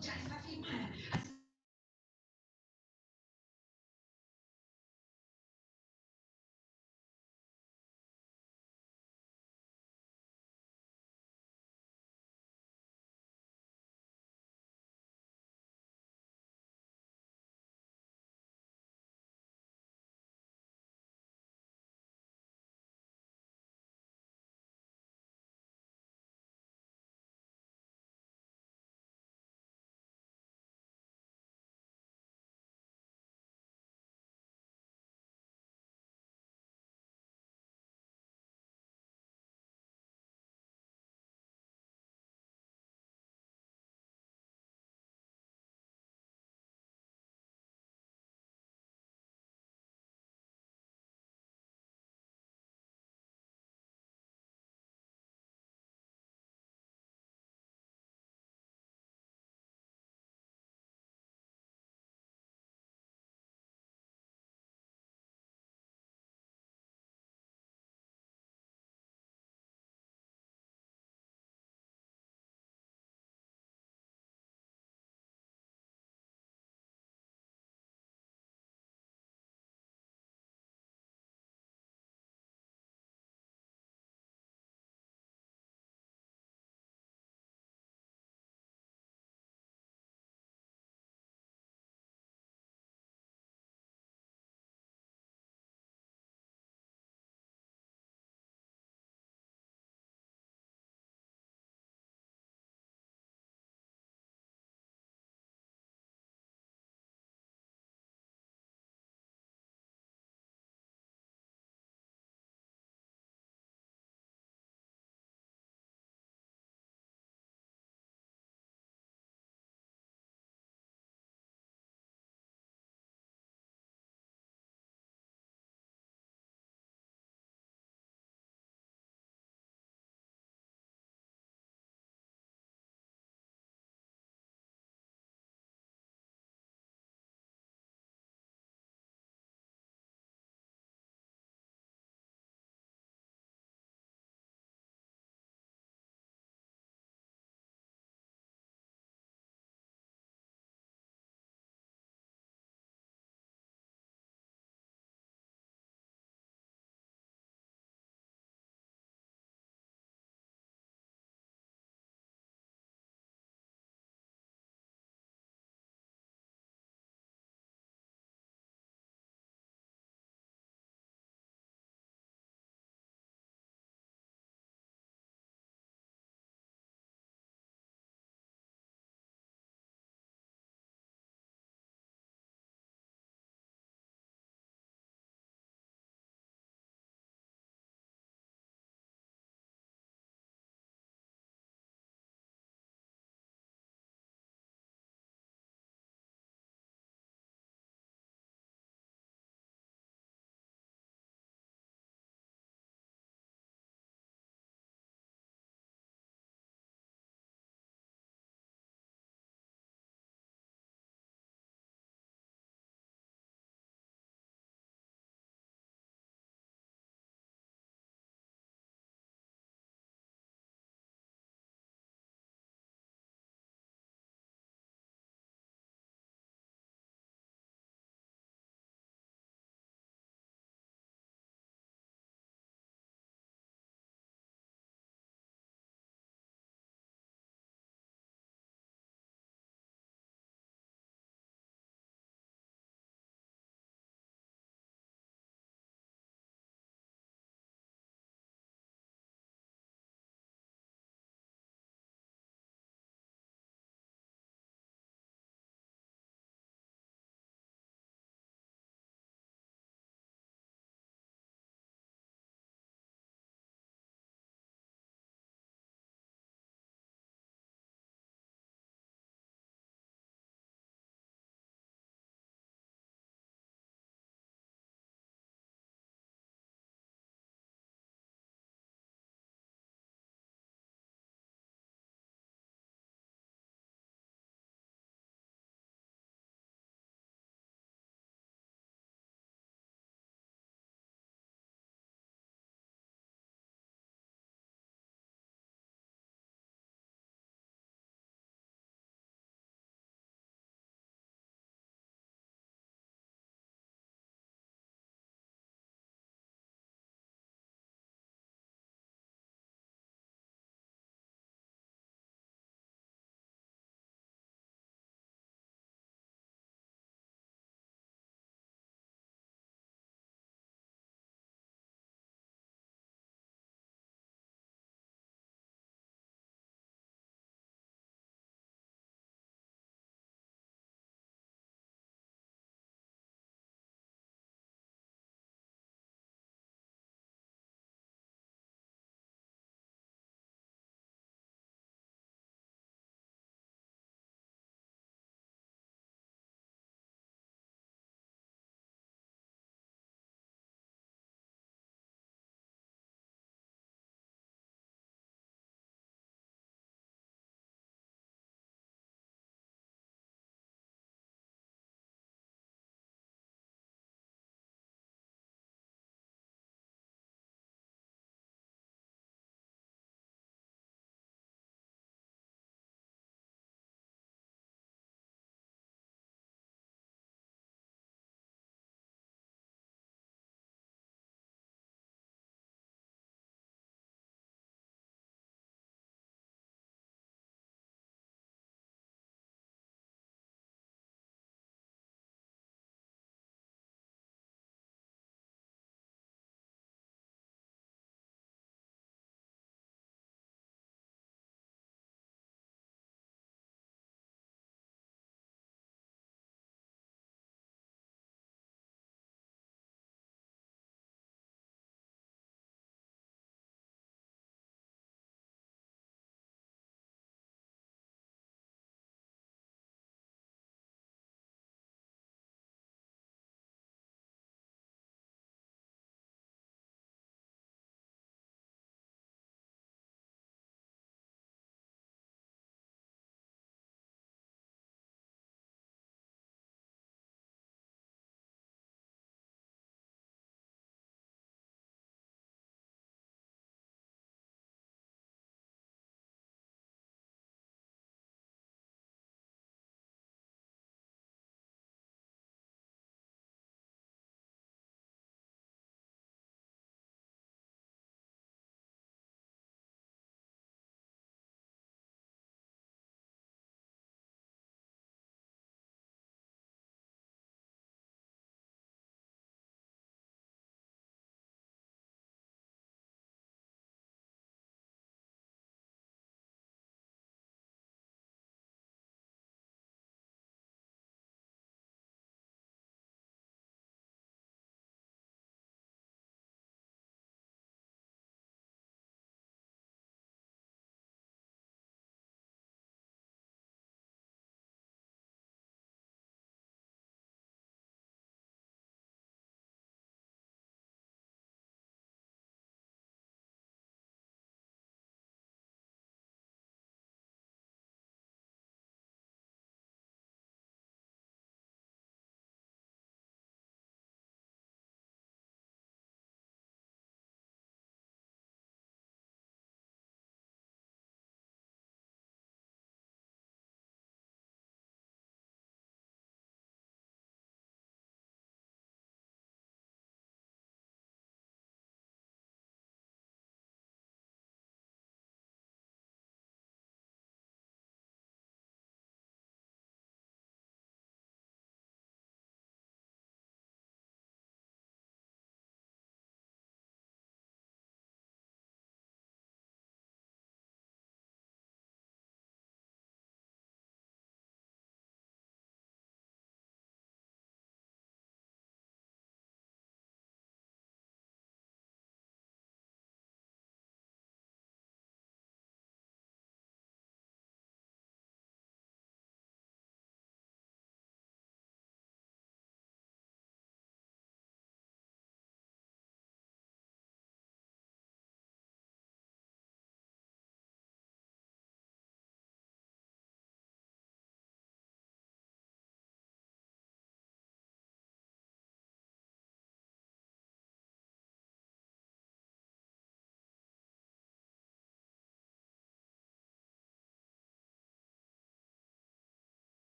ya está firmada. Así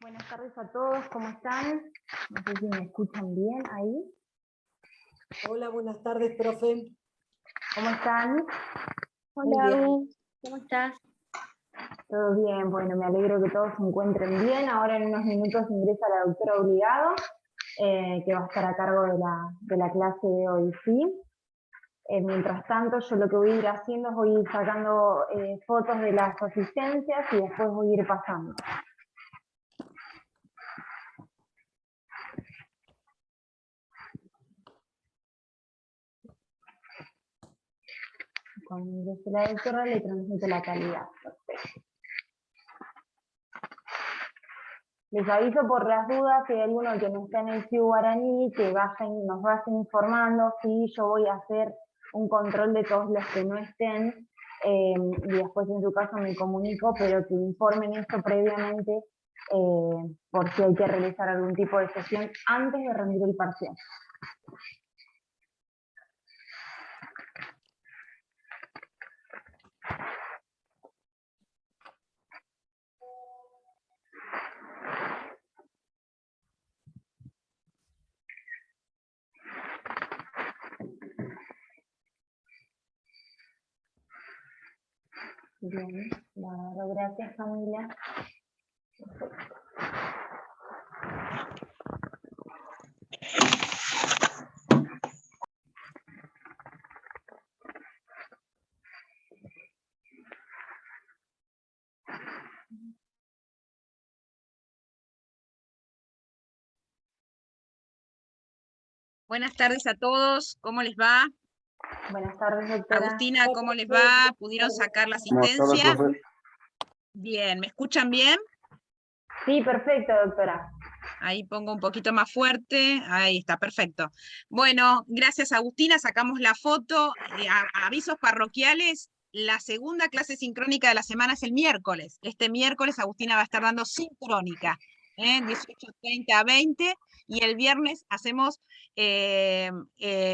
Buenas tardes a todos, ¿cómo están? No sé si me escuchan bien ahí. Hola, buenas tardes, profe. ¿Cómo están? Muy bien. ¿Cómo estás? Todo bien, bueno, me alegro que todos se encuentren bien. Ahora en unos minutos ingresa la doctora Obligado, que va a estar a cargo de la clase de hoy, ¿sí? Mientras tanto, yo lo que voy a ir haciendo es voy a ir sacando fotos de las asistencias y después voy a ir pasando. Cuando ingrese la doctora le transmito la calidad. Perfecto. Les aviso por las dudas, si hay alguno que no está en el CIU Guaraní, que nos vaya informando, si yo voy a hacer un control de todos los que no estén, y después en su caso me comunico, pero que informen esto previamente, por si hay que realizar algún tipo de sesión antes de rendir el parcial. Bien, bueno, gracias familia. Buenas tardes a todos, ¿cómo les va? Buenas tardes, doctora. Agustina, ¿cómo les va? ¿Pudieron sacar la asistencia? Bien, ¿me escuchan bien? Sí, perfecto, doctora. Ahí pongo un poquito más fuerte, ahí está, perfecto. Bueno, gracias Agustina, sacamos la foto. Avisos parroquiales, la segunda clase sincrónica de la semana es el miércoles. Este miércoles Agustina va a estar dando sincrónica, 18:30 a 20, y el viernes hacemos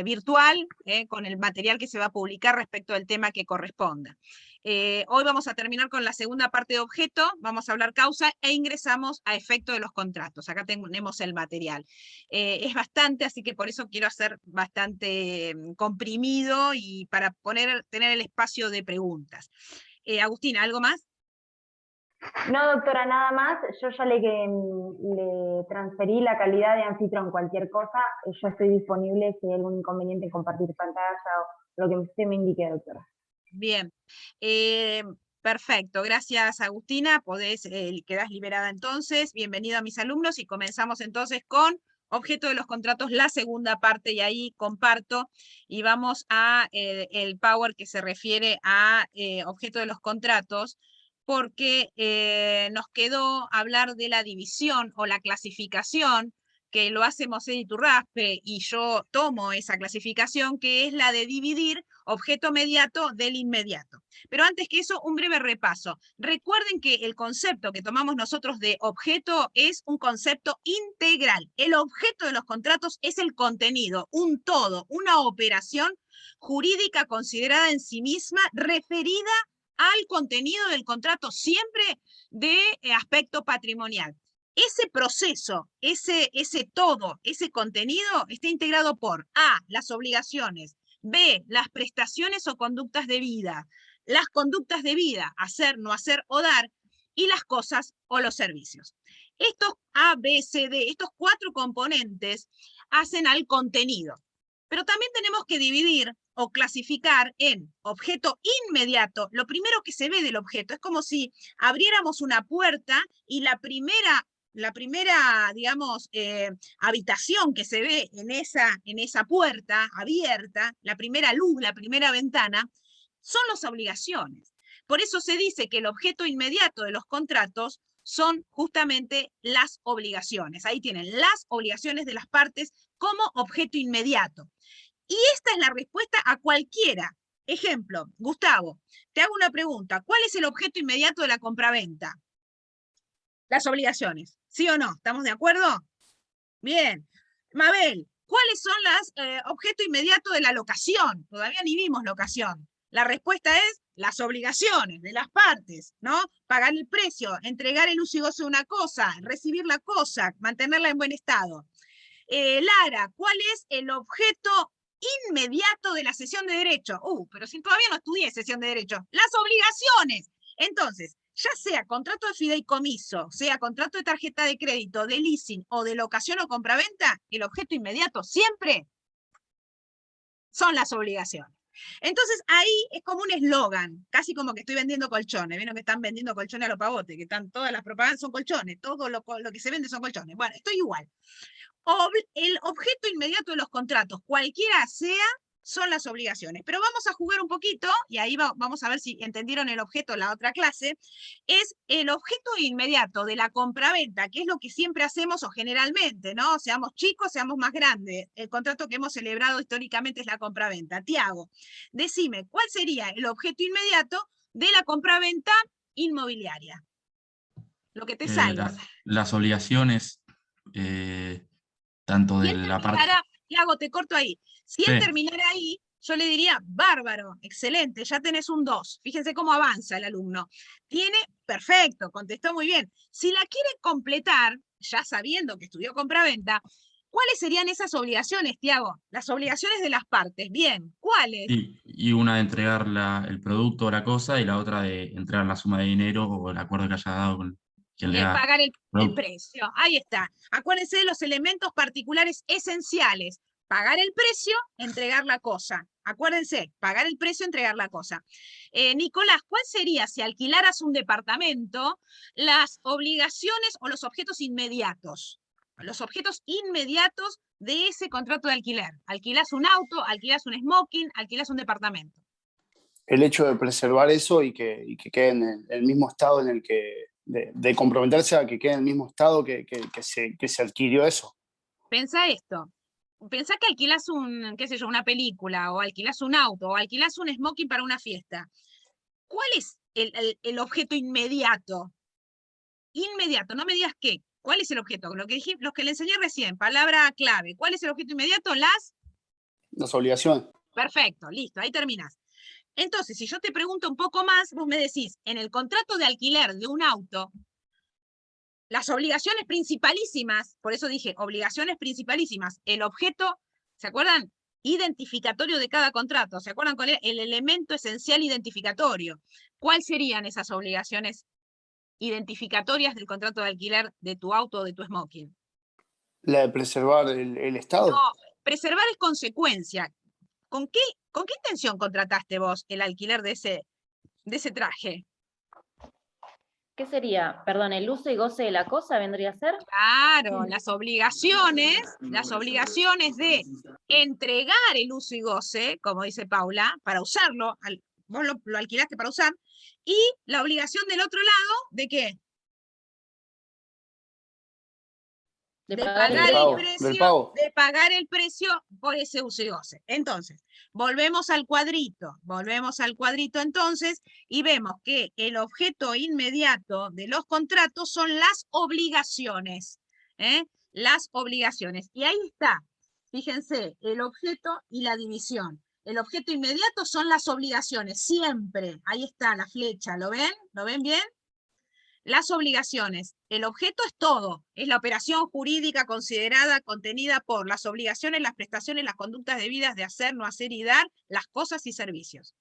virtual, con el material que se va a publicar respecto al tema que corresponda. Hoy vamos a terminar con la segunda parte de objeto, vamos a hablar causa e ingresamos a efecto de los contratos. Acá tenemos el material. Es bastante, así que por eso quiero hacer bastante comprimido y para tener el espacio de preguntas. Agustina, ¿algo más? No, doctora, nada más. Yo ya le transferí la calidad de anfitrión, cualquier cosa. Yo estoy disponible si hay algún inconveniente en compartir pantalla o lo que usted me indique, doctora. Bien. Perfecto, gracias Agustina. Quedás liberada entonces. Bienvenido a mis alumnos y comenzamos entonces con objeto de los contratos, la segunda parte, y ahí comparto y vamos a el power que se refiere a objeto de los contratos, porque nos quedó hablar de la división o la clasificación, que lo hace Mosè Iturraspe, y yo tomo esa clasificación, que es la de dividir objeto mediato del inmediato. Pero antes que eso, un breve repaso. Recuerden que el concepto que tomamos nosotros de objeto es un concepto integral. El objeto de los contratos es el contenido, un todo, una operación jurídica considerada en sí misma, referida al contenido del contrato, siempre de aspecto patrimonial. Ese proceso, ese todo, ese contenido está integrado por A, las obligaciones, B, las prestaciones o conductas de vida, las conductas de vida, hacer, no hacer o dar, y las cosas o los servicios. Estos A, B, C, D, estos cuatro componentes hacen al contenido. Pero también tenemos que dividir o clasificar en objeto inmediato. Lo primero que se ve del objeto es como si abriéramos una puerta y la primera, digamos, habitación que se ve en esa puerta abierta, la primera luz, la primera ventana, son las obligaciones. Por eso se dice que el objeto inmediato de los contratos son justamente las obligaciones. Ahí tienen las obligaciones de las partes como objeto inmediato. Y esta es la respuesta a cualquiera. Ejemplo, Gustavo, te hago una pregunta. ¿Cuál es el objeto inmediato de la compraventa? Las obligaciones. ¿Sí o no? ¿Estamos de acuerdo? Bien. Mabel, ¿cuáles son los objetos inmediatos de la locación? Todavía ni vimos locación. La respuesta es las obligaciones de las partes, ¿no? Pagar el precio, entregar el uso y goce de una cosa, recibir la cosa, mantenerla en buen estado. Lara, ¿cuál es el objeto inmediato de la cesión de derecho? Pero si todavía no estudié cesión de derecho. Las obligaciones. Entonces, ya sea contrato de fideicomiso, sea contrato de tarjeta de crédito, de leasing o de locación o compraventa, el objeto inmediato siempre son las obligaciones. Entonces ahí es como un eslogan, casi como que estoy vendiendo colchones. ¿Vieron que están vendiendo colchones a los pavotes? Que están todas las propagandas son colchones, todo lo que se vende son colchones. Bueno, estoy igual. El objeto inmediato de los contratos, cualquiera sea, son las obligaciones. Pero vamos a jugar un poquito, y ahí vamos a ver si entendieron el objeto en la otra clase, es el objeto inmediato de la compraventa, que es lo que siempre hacemos o generalmente, ¿no? Seamos chicos, seamos más grandes. El contrato que hemos celebrado históricamente es la compraventa. Tiago, decime, ¿cuál sería el objeto inmediato de la compraventa inmobiliaria? Lo que te salga. Las obligaciones, tanto de la parte... Tiago, te corto ahí. Si él terminara ahí, yo le diría, bárbaro, excelente, ya tenés un 2. Fíjense cómo avanza el alumno. Perfecto, contestó muy bien. Si la quiere completar, ya sabiendo que estudió compraventa, ¿cuáles serían esas obligaciones, Tiago? Las obligaciones de las partes. Bien, ¿cuáles? Y una de entregar el producto o la cosa, y la otra de entregar la suma de dinero o el acuerdo que haya dado con quien le da. Pagar el precio. Ahí está. Acuérdense de los elementos particulares esenciales. Pagar el precio, entregar la cosa. Acuérdense, pagar el precio, entregar la cosa. Nicolás, ¿cuál sería, si alquilaras un departamento, las obligaciones o los objetos inmediatos? Los objetos inmediatos de ese contrato de alquiler. Alquilás un auto, alquilás un smoking, alquilás un departamento. El hecho de preservar eso y que quede en el mismo estado en el que, de comprometerse a que quede en el mismo estado que se adquirió eso. Pensá esto. Pensá que alquilás una película, o alquilás un auto, o alquilás un smoking para una fiesta. ¿Cuál es el objeto inmediato? Inmediato, no me digas qué. ¿Cuál es el objeto? Lo que le enseñé recién, palabra clave. ¿Cuál es el objeto inmediato? Las obligaciones. Perfecto, listo, ahí terminás. Entonces, si yo te pregunto un poco más, vos me decís, en el contrato de alquiler de un auto, las obligaciones principalísimas, por eso dije obligaciones principalísimas, el objeto, ¿se acuerdan? Identificatorio de cada contrato, ¿se acuerdan cuál era? El elemento esencial identificatorio. ¿Cuáles serían esas obligaciones identificatorias del contrato de alquiler de tu auto o de tu smoking? La de preservar el estado. No, preservar es consecuencia. ¿Con qué intención contrataste vos el alquiler de ese traje? ¿Qué sería? Perdón, ¿el uso y goce de la cosa vendría a ser? Claro, las obligaciones de entregar el uso y goce, como dice Paula, para usarlo, vos lo alquilaste para usar, y la obligación del otro lado, ¿de qué? De pagar el precio por ese uso y goce. Entonces, volvemos al cuadrito entonces, y vemos que el objeto inmediato de los contratos son las obligaciones, las obligaciones. Y ahí está, fíjense, el objeto y la división. El objeto inmediato son las obligaciones, siempre. Ahí está la flecha, ¿lo ven? ¿Lo ven bien? Las obligaciones. El objeto es todo. Es la operación jurídica considerada, contenida por las obligaciones, las prestaciones, las conductas debidas de hacer, no hacer y dar, las cosas y servicios.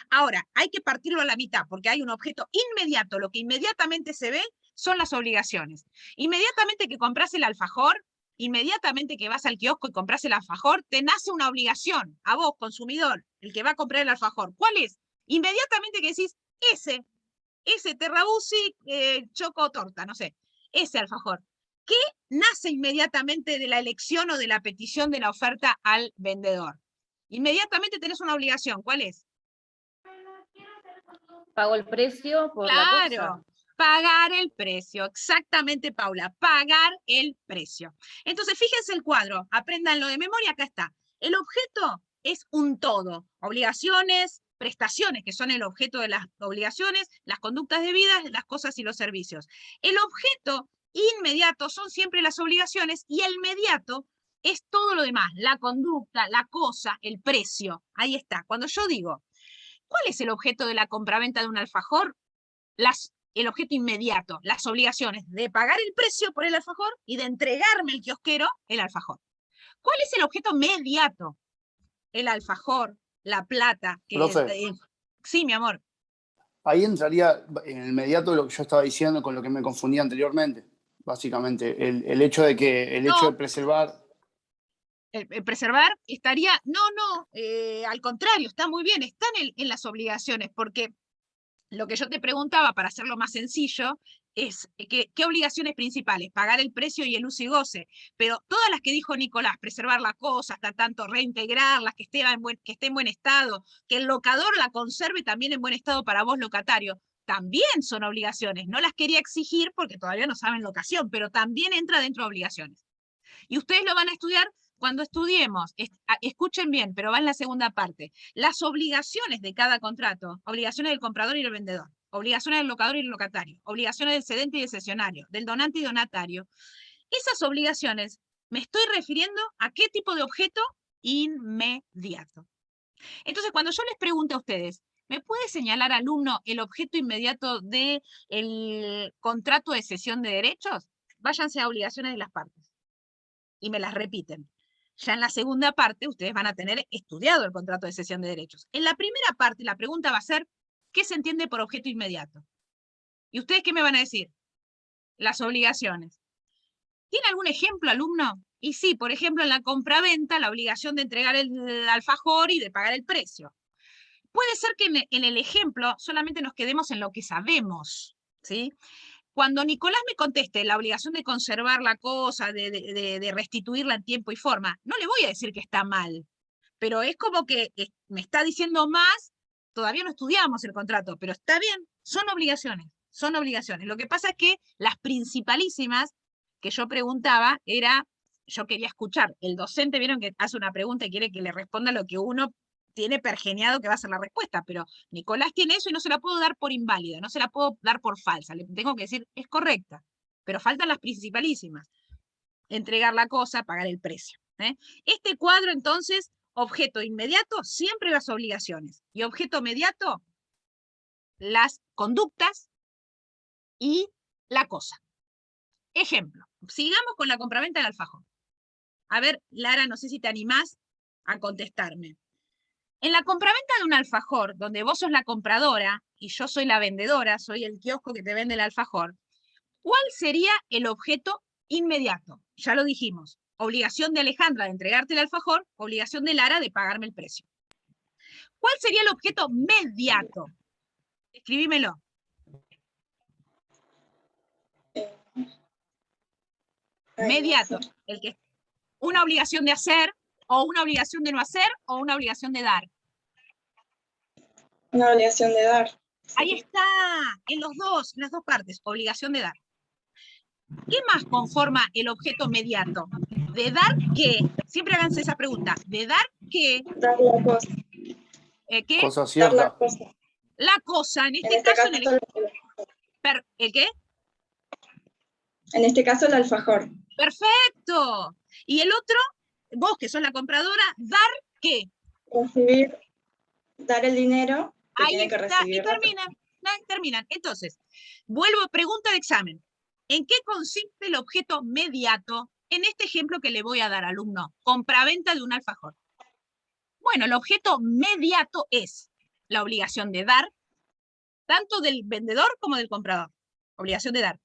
Ahora, hay que partirlo a la mitad, porque hay un objeto inmediato. Lo que inmediatamente se ve son las obligaciones. Inmediatamente que compras el alfajor, inmediatamente que vas al kiosco y compras el alfajor, te nace una obligación a vos, consumidor, el que va a comprar el alfajor. ¿Cuál es? Inmediatamente que decís, ese terrabusi, choco torta, no sé, ese alfajor. ¿Qué nace inmediatamente de la elección o de la petición de la oferta al vendedor? Inmediatamente tenés una obligación, ¿cuál es? Pago el precio por la cosa. Claro, pagar el precio, exactamente, Paula, pagar el precio. Entonces, fíjense el cuadro, apréndanlo de memoria, acá está. El objeto es un todo, obligaciones, prestaciones, que son el objeto de las obligaciones, las conductas debidas, las cosas y los servicios. El objeto inmediato son siempre las obligaciones y el mediato es todo lo demás, la conducta, la cosa, el precio. Ahí está. Cuando yo digo, ¿Cuál es el objeto de la compraventa de un alfajor? El objeto inmediato, las obligaciones de pagar el precio por el alfajor y de entregarme el kiosquero el alfajor. ¿Cuál es el objeto mediato? El alfajor, la plata. Profe. Sí, mi amor. Ahí entraría en el inmediato lo que yo estaba diciendo con lo que me confundía anteriormente. Básicamente, el hecho de que el hecho de preservar. El preservar estaría, al contrario, está muy bien, están en las obligaciones, porque lo que yo te preguntaba, para hacerlo más sencillo, es ¿qué obligaciones principales? Pagar el precio y el uso y goce, pero todas las que dijo Nicolás, preservar la cosa, hasta tanto reintegrarlas, que esté en buen estado, que el locador la conserve también en buen estado para vos, locatario, también son obligaciones. No las quería exigir porque todavía no saben locación, pero también entra dentro de obligaciones. Y ustedes lo van a estudiar cuando estudiemos, escuchen bien, pero va en la segunda parte, las obligaciones de cada contrato, obligaciones del comprador y del vendedor, obligaciones del locador y el locatario, obligaciones del cedente y del cesionario, del donante y donatario. Esas obligaciones, me estoy refiriendo a qué tipo de objeto inmediato. Entonces, cuando yo les pregunto a ustedes, ¿me puede señalar, alumno, el objeto inmediato del contrato de cesión de derechos? Váyanse a obligaciones de las partes y me las repiten. Ya en la segunda parte ustedes van a tener estudiado el contrato de cesión de derechos. En la primera parte la pregunta va a ser, ¿qué se entiende por objeto inmediato? ¿Y ustedes qué me van a decir? Las obligaciones. ¿Tiene algún ejemplo, alumno? Y sí, por ejemplo, en la compraventa, la obligación de entregar el alfajor y de pagar el precio. Puede ser que en el ejemplo solamente nos quedemos en lo que sabemos, ¿sí? Cuando Nicolás me conteste la obligación de conservar la cosa, de restituirla en tiempo y forma, no le voy a decir que está mal, pero es como que me está diciendo más, todavía no estudiamos el contrato, pero está bien, son obligaciones, son obligaciones. Lo que pasa es que las principalísimas que yo preguntaba yo quería escuchar, el docente vieron que hace una pregunta y quiere que le responda lo que uno tiene pergeniado que va a ser la respuesta, pero Nicolás tiene eso y no se la puedo dar por inválida, no se la puedo dar por falsa, le tengo que decir, es correcta, pero faltan las principalísimas. Entregar la cosa, pagar el precio. Este cuadro, entonces, objeto inmediato, siempre las obligaciones, y objeto mediato, las conductas y la cosa. Ejemplo, sigamos con la compraventa del alfajor. A ver, Lara, no sé si te animás a contestarme. En la compraventa de un alfajor, donde vos sos la compradora y yo soy la vendedora, soy el kiosco que te vende el alfajor, ¿cuál sería el objeto inmediato? Ya lo dijimos. Obligación de Alejandra de entregarte el alfajor, obligación de Lara de pagarme el precio. ¿Cuál sería el objeto mediato? Escribímelo. Mediato. Una obligación de hacer, o una obligación de no hacer, o una obligación de dar. Una obligación de dar. Ahí está, en las dos partes, obligación de dar. ¿Qué más conforma el objeto mediato? ¿De dar qué? Siempre háganse esa pregunta. ¿De dar qué? Dar la cosa. ¿Qué? Cosa cierta. Dar la cosa. La cosa, en este caso... ¿El qué? En este caso, el alfajor. ¡Perfecto! Y el otro, vos que sos la compradora, ¿dar qué? Recibir, dar el dinero que Ahí tiene que está, recibir. y terminan. Entonces, vuelvo a pregunta de examen. ¿En qué consiste el objeto mediato en este ejemplo que le voy a dar, alumno? Compraventa de un alfajor. Bueno, el objeto mediato es la obligación de dar, tanto del vendedor como del comprador. Obligación de dar.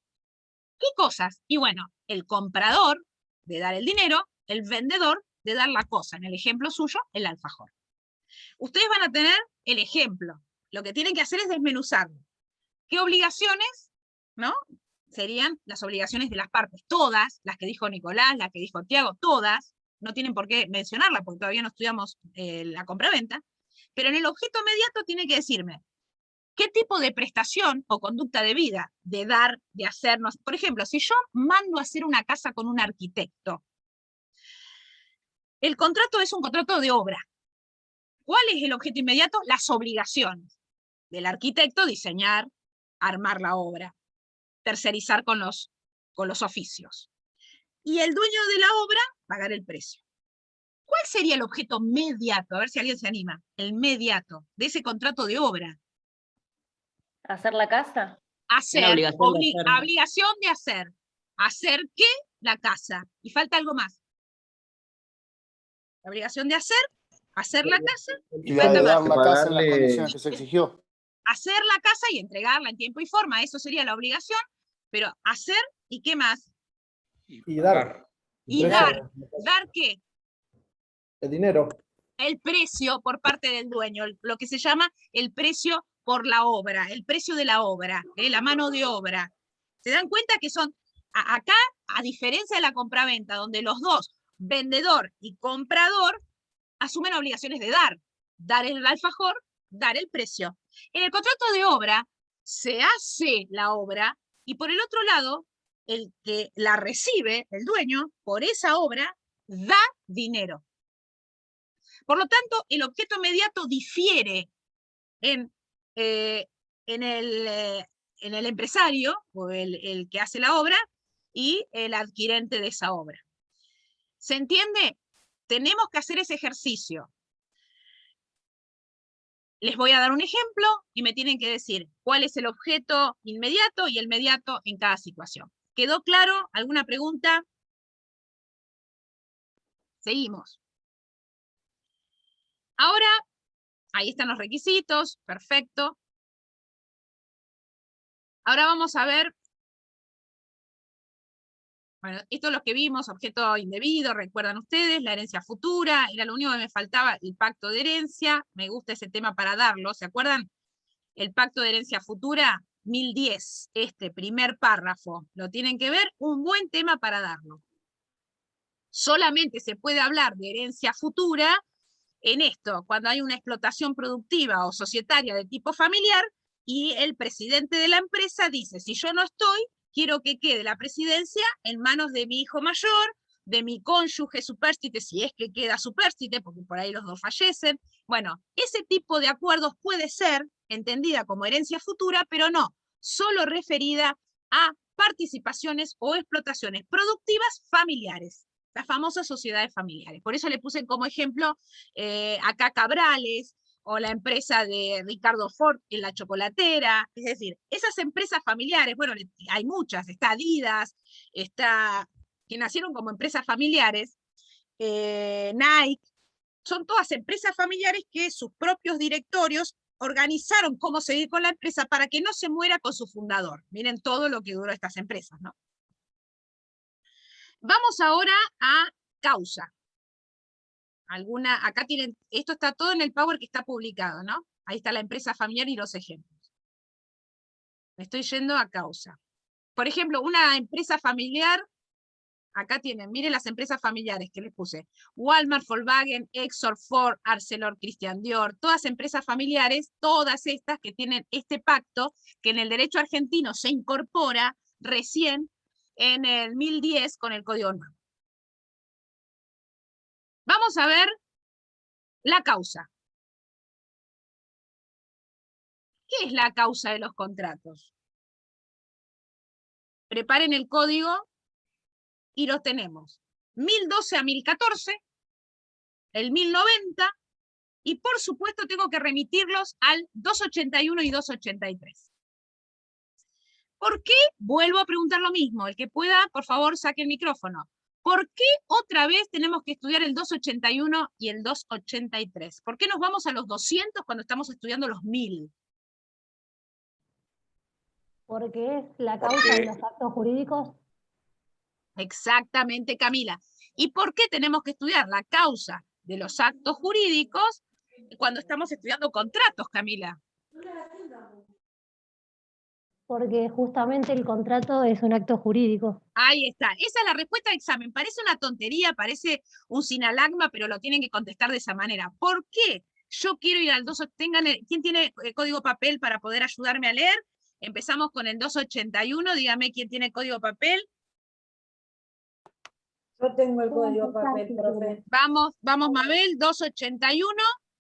¿Qué cosas? Y bueno, el comprador de dar el dinero, el vendedor de dar la cosa. En el ejemplo suyo, el alfajor. Ustedes van a tener el ejemplo. Lo que tienen que hacer es desmenuzarlo. ¿Qué obligaciones, no? Serían las obligaciones de las partes. Todas, las que dijo Nicolás, las que dijo Tiago, todas. No tienen por qué mencionarlas porque todavía no estudiamos la compraventa. Pero en el objeto mediato tiene que decirme qué tipo de prestación o conducta de vida, de dar, de hacernos. Por ejemplo, si yo mando a hacer una casa con un arquitecto, el contrato es un contrato de obra. ¿Cuál es el objeto inmediato? Las obligaciones del arquitecto: diseñar, armar la obra, tercerizar con los oficios. Y el dueño de la obra, pagar el precio. ¿Cuál sería el objeto mediato? A ver si alguien se anima. El mediato de ese contrato de obra. ¿Hacer la casa? Hacer, Una obligación de hacer. obligación de hacer. ¿Hacer qué? La casa. Y falta algo más. La obligación de hacer la casa. Y la de dar la casa en las Pagarle- condiciones que se exigió. Hacer la casa y entregarla en tiempo y forma. Eso sería la obligación. Pero hacer, ¿y qué más? Y dar. Y El dar. precio, ¿Dar qué? El dinero. El precio por parte del dueño, lo que se llama el precio por la obra, el precio de la obra, la mano de obra. ¿Se dan cuenta que son, acá, a diferencia de la compraventa, donde los dos, vendedor y comprador, asumen obligaciones de dar el alfajor, dar el precio? En el contrato de obra, se hace la obra, y por el otro lado, el que la recibe, el dueño, por esa obra, da dinero. Por lo tanto, el objeto inmediato difiere en el empresario, o el que hace la obra, y el adquirente de esa obra. ¿Se entiende? Tenemos que hacer ese ejercicio. Les voy a dar un ejemplo y me tienen que decir cuál es el objeto inmediato y el mediato en cada situación. ¿Quedó claro? ¿Alguna pregunta? Seguimos. Ahora, ahí están los requisitos, perfecto. Ahora vamos a ver, bueno, esto es lo que vimos, objeto indebido, recuerdan ustedes, la herencia futura, era lo único que me faltaba, el pacto de herencia, me gusta ese tema para darlo, ¿se acuerdan? El pacto de herencia futura, 1010, este primer párrafo, lo tienen que ver, un buen tema para darlo. Solamente se puede hablar de herencia futura en esto, cuando hay una explotación productiva o societaria de tipo familiar, y el presidente de la empresa dice, si yo no estoy, quiero que quede la presidencia en manos de mi hijo mayor, de mi cónyuge supérstite, si es que queda supérstite, porque por ahí los dos fallecen. Bueno, ese tipo de acuerdos puede ser entendida como herencia futura, pero no, solo referida a participaciones o explotaciones productivas familiares, las famosas sociedades familiares. Por eso le puse como ejemplo acá Cabrales, o la empresa de Ricardo Ford en la chocolatera, es decir, esas empresas familiares, bueno, hay muchas, está Adidas, está, que nacieron como empresas familiares, Nike, son todas empresas familiares que sus propios directorios organizaron cómo seguir con la empresa para que no se muera con su fundador. Miren todo lo que duró estas empresas, ¿no? Vamos ahora a causa. Acá tienen, esto está todo en el Power que está publicado, ¿no? Ahí está la empresa familiar y los ejemplos. Me estoy yendo a causa. Por ejemplo, una empresa familiar, acá tienen, miren las empresas familiares que les puse. Walmart, Volkswagen, Exor, Ford, Arcelor, Christian Dior, todas empresas familiares, todas estas que tienen este pacto, que en el derecho argentino se incorpora recién en el 1010 con el Código Nuevo. Vamos a ver la causa. ¿Qué es la causa de los contratos? Preparen el código y los tenemos. 1012 a 1014, el 1090, y por supuesto tengo que remitirlos al 281 y 283. ¿Por qué? Vuelvo a preguntar lo mismo. El que pueda, por favor, saque el micrófono. ¿Por qué otra vez tenemos que estudiar el 281 y el 283? ¿Por qué nos vamos a los 200 cuando estamos estudiando los 1000? Porque es la causa de los actos jurídicos. Exactamente, Camila. ¿Y por qué tenemos que estudiar la causa de los actos jurídicos cuando estamos estudiando contratos, Camila? Porque justamente el contrato es un acto jurídico. Ahí está. Esa es la respuesta de examen. Parece una tontería, parece un sinalagma, pero lo tienen que contestar de esa manera. ¿Por qué yo quiero ir al 281? ¿Quién tiene código papel para poder ayudarme a leer? Empezamos con el 281. Dígame quién tiene código papel. Yo tengo el código papel, profe. Vamos, Mabel, 281.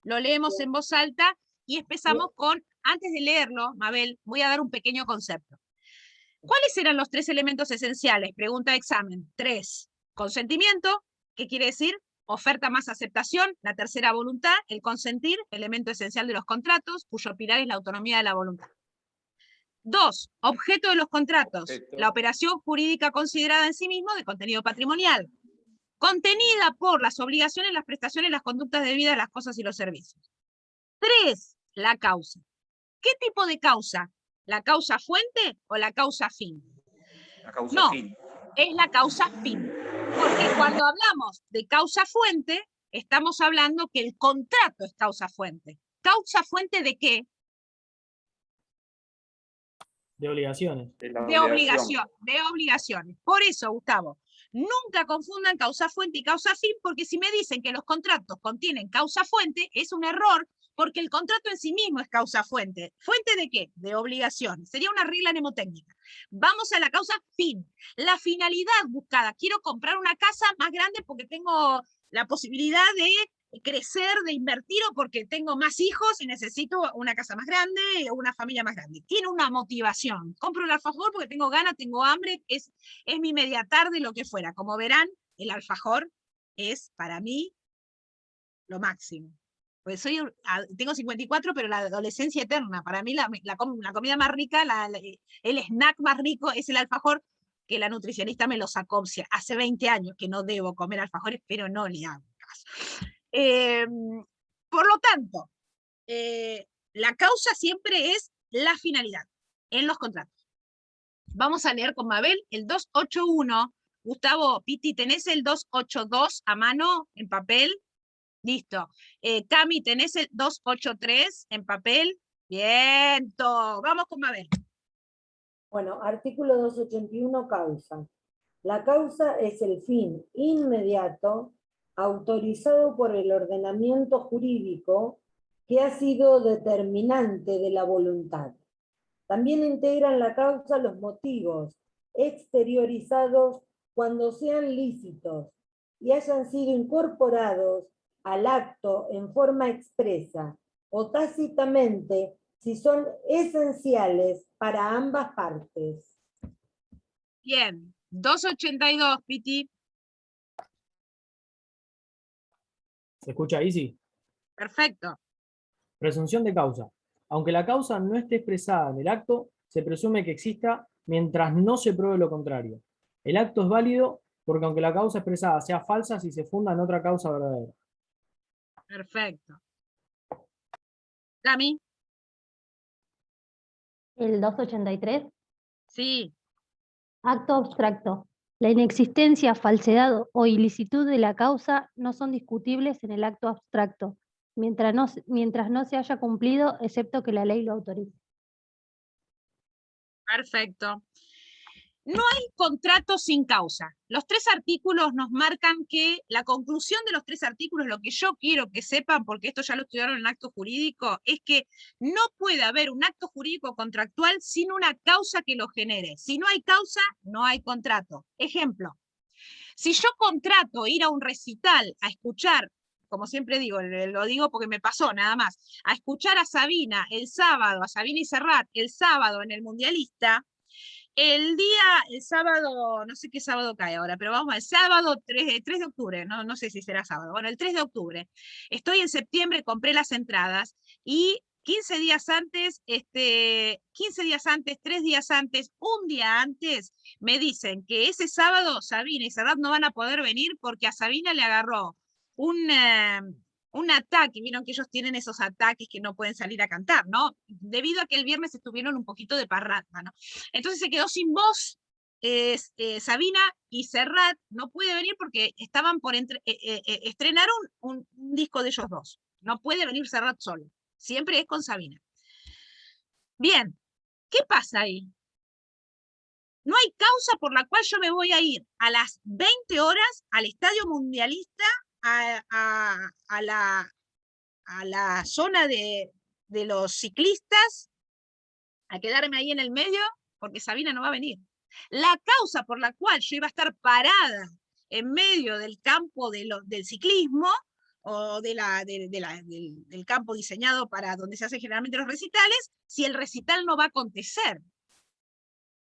Lo leemos en voz alta y empezamos con, antes de leerlo, Mabel, voy a dar un pequeño concepto. ¿Cuáles eran los 3 elementos esenciales? Pregunta de examen. 3. Consentimiento, ¿qué quiere decir? oferta más aceptación, la tercera voluntad, el consentir, elemento esencial de los contratos, cuyo pilar es la autonomía de la voluntad. 2. Objeto de los contratos, Objeto. la operación jurídica considerada en sí mismo de contenido patrimonial, contenida por las obligaciones, las prestaciones, las conductas debidas, las cosas y los servicios. 3. La causa. ¿Qué tipo de causa? ¿La causa fuente o la causa fin? La causa No, fin. es la causa fin. Porque cuando hablamos de causa fuente, estamos hablando que el contrato es causa fuente. ¿Causa fuente de qué? De obligaciones. De la De obligación. obligaciones. Por eso, Gustavo, nunca confundan causa fuente y causa fin, porque si me dicen que los contratos contienen causa fuente, es un error, porque el contrato en sí mismo es causa fuente. ¿Fuente de qué? De obligaciones. Sería una regla mnemotécnica. Vamos a la causa fin. La finalidad buscada. Quiero comprar una casa más grande porque tengo la posibilidad de crecer, de invertir, o porque tengo más hijos y necesito una casa más grande o una familia más grande. Tiene una motivación. Compro el alfajor porque tengo ganas, tengo hambre, es mi media tarde, lo que fuera. Como verán, el alfajor es para mí lo máximo. Pues tengo 54, pero la adolescencia eterna. Para mí la comida más rica, el snack más rico es el alfajor, que la nutricionista me lo sacó hace 20 años que no debo comer alfajores, pero no le hago caso. Por lo tanto, la causa siempre es la finalidad en los contratos. Vamos a leer con Mabel el 281. Gustavo, Piti, ¿tenés el 282 a mano en papel? Listo. Cami, ¿tenés el 283 en papel? Bien, vamos con Mabel. Bueno, artículo 281, causa. La causa es el fin inmediato autorizado por el ordenamiento jurídico que ha sido determinante de la voluntad. También integran la causa los motivos exteriorizados cuando sean lícitos y hayan sido incorporados al acto en forma expresa o tácitamente si son esenciales para ambas partes. Bien, 282, Piti. ¿Se escucha ahí? Sí. Perfecto. Presunción de causa. Aunque la causa no esté expresada en el acto, se presume que exista mientras no se pruebe lo contrario. El acto es válido porque aunque la causa expresada sea falsa, si se funda en otra causa verdadera. Perfecto. Cami. El 283. Sí. Acto abstracto. La inexistencia, falsedad o ilicitud de la causa no son discutibles en el acto abstracto, mientras no se haya cumplido, excepto que la ley lo autorice. Perfecto. No hay contrato sin causa. Los 3 artículos nos marcan que la conclusión de los 3 artículos, lo que yo quiero que sepan, porque esto ya lo estudiaron en acto jurídico, es que no puede haber un acto jurídico contractual sin una causa que lo genere. Si no hay causa, no hay contrato. Ejemplo, si yo contrato ir a un recital a escuchar, como siempre digo, lo digo porque me pasó nada más, a escuchar a Sabina el sábado, a Sabina y Serrat el sábado en el Mundialista, el sábado, no sé qué sábado cae ahora, pero vamos al sábado 3 de octubre, no sé si será sábado, bueno, el 3 de octubre, estoy en septiembre, compré las entradas, y 15 días antes, 3 días antes, un día antes, me dicen que ese sábado Sabina y Serrat no van a poder venir porque a Sabina le agarró un ataque. Vieron que ellos tienen esos ataques que no pueden salir a cantar, ¿no? Debido a que el viernes estuvieron un poquito de parranda, ¿no? Entonces se quedó sin voz Sabina, y Serrat no puede venir porque estaban por estrenar un disco de ellos dos. No puede venir Serrat solo. Siempre es con Sabina. Bien, ¿qué pasa ahí? No hay causa por la cual yo me voy a ir a las 20 horas al Estadio Mundialista, a la zona de los ciclistas, a quedarme ahí en el medio, porque Sabina no va a venir. La causa por la cual yo iba a estar parada en medio del campo del ciclismo, o del campo diseñado para donde se hacen generalmente los recitales, si el recital no va a acontecer.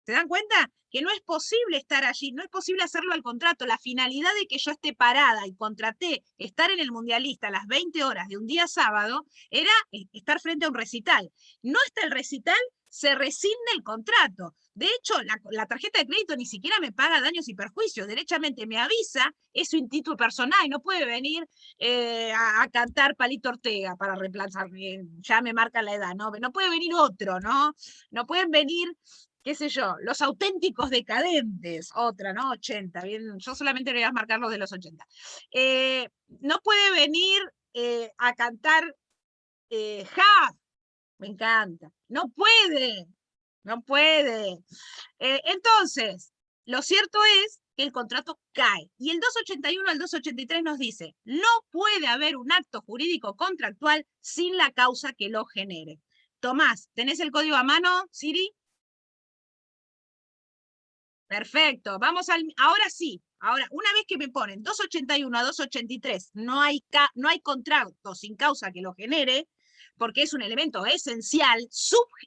¿Se dan cuenta? Que no es posible estar allí, no es posible hacerlo al contrato. La finalidad de que yo esté parada y contraté estar en el Mundialista a las 20 horas de un día sábado era estar frente a un recital. No está el recital, se rescinde el contrato. De hecho, la tarjeta de crédito ni siquiera me paga daños y perjuicios, derechamente me avisa, es un título personal, y no puede venir a cantar Palito Ortega para reemplazarme, ya me marca la edad, ¿no? No puede venir otro, ¿no? No pueden venir, qué sé yo, los auténticos decadentes, otra, ¿no? 80, bien, yo solamente le voy a marcar los de los 80. No puede venir a cantar Ja, me encanta. No puede, no puede. Entonces, lo cierto es que el contrato cae. Y el 281 al 283 nos dice, no puede haber un acto jurídico contractual sin la causa que lo genere. Tomás, ¿tenés el código a mano, Siri? Perfecto, vamos ahora sí. Ahora, una vez que me ponen 281 a 283, no hay contrato sin causa que lo genere, porque es un elemento esencial,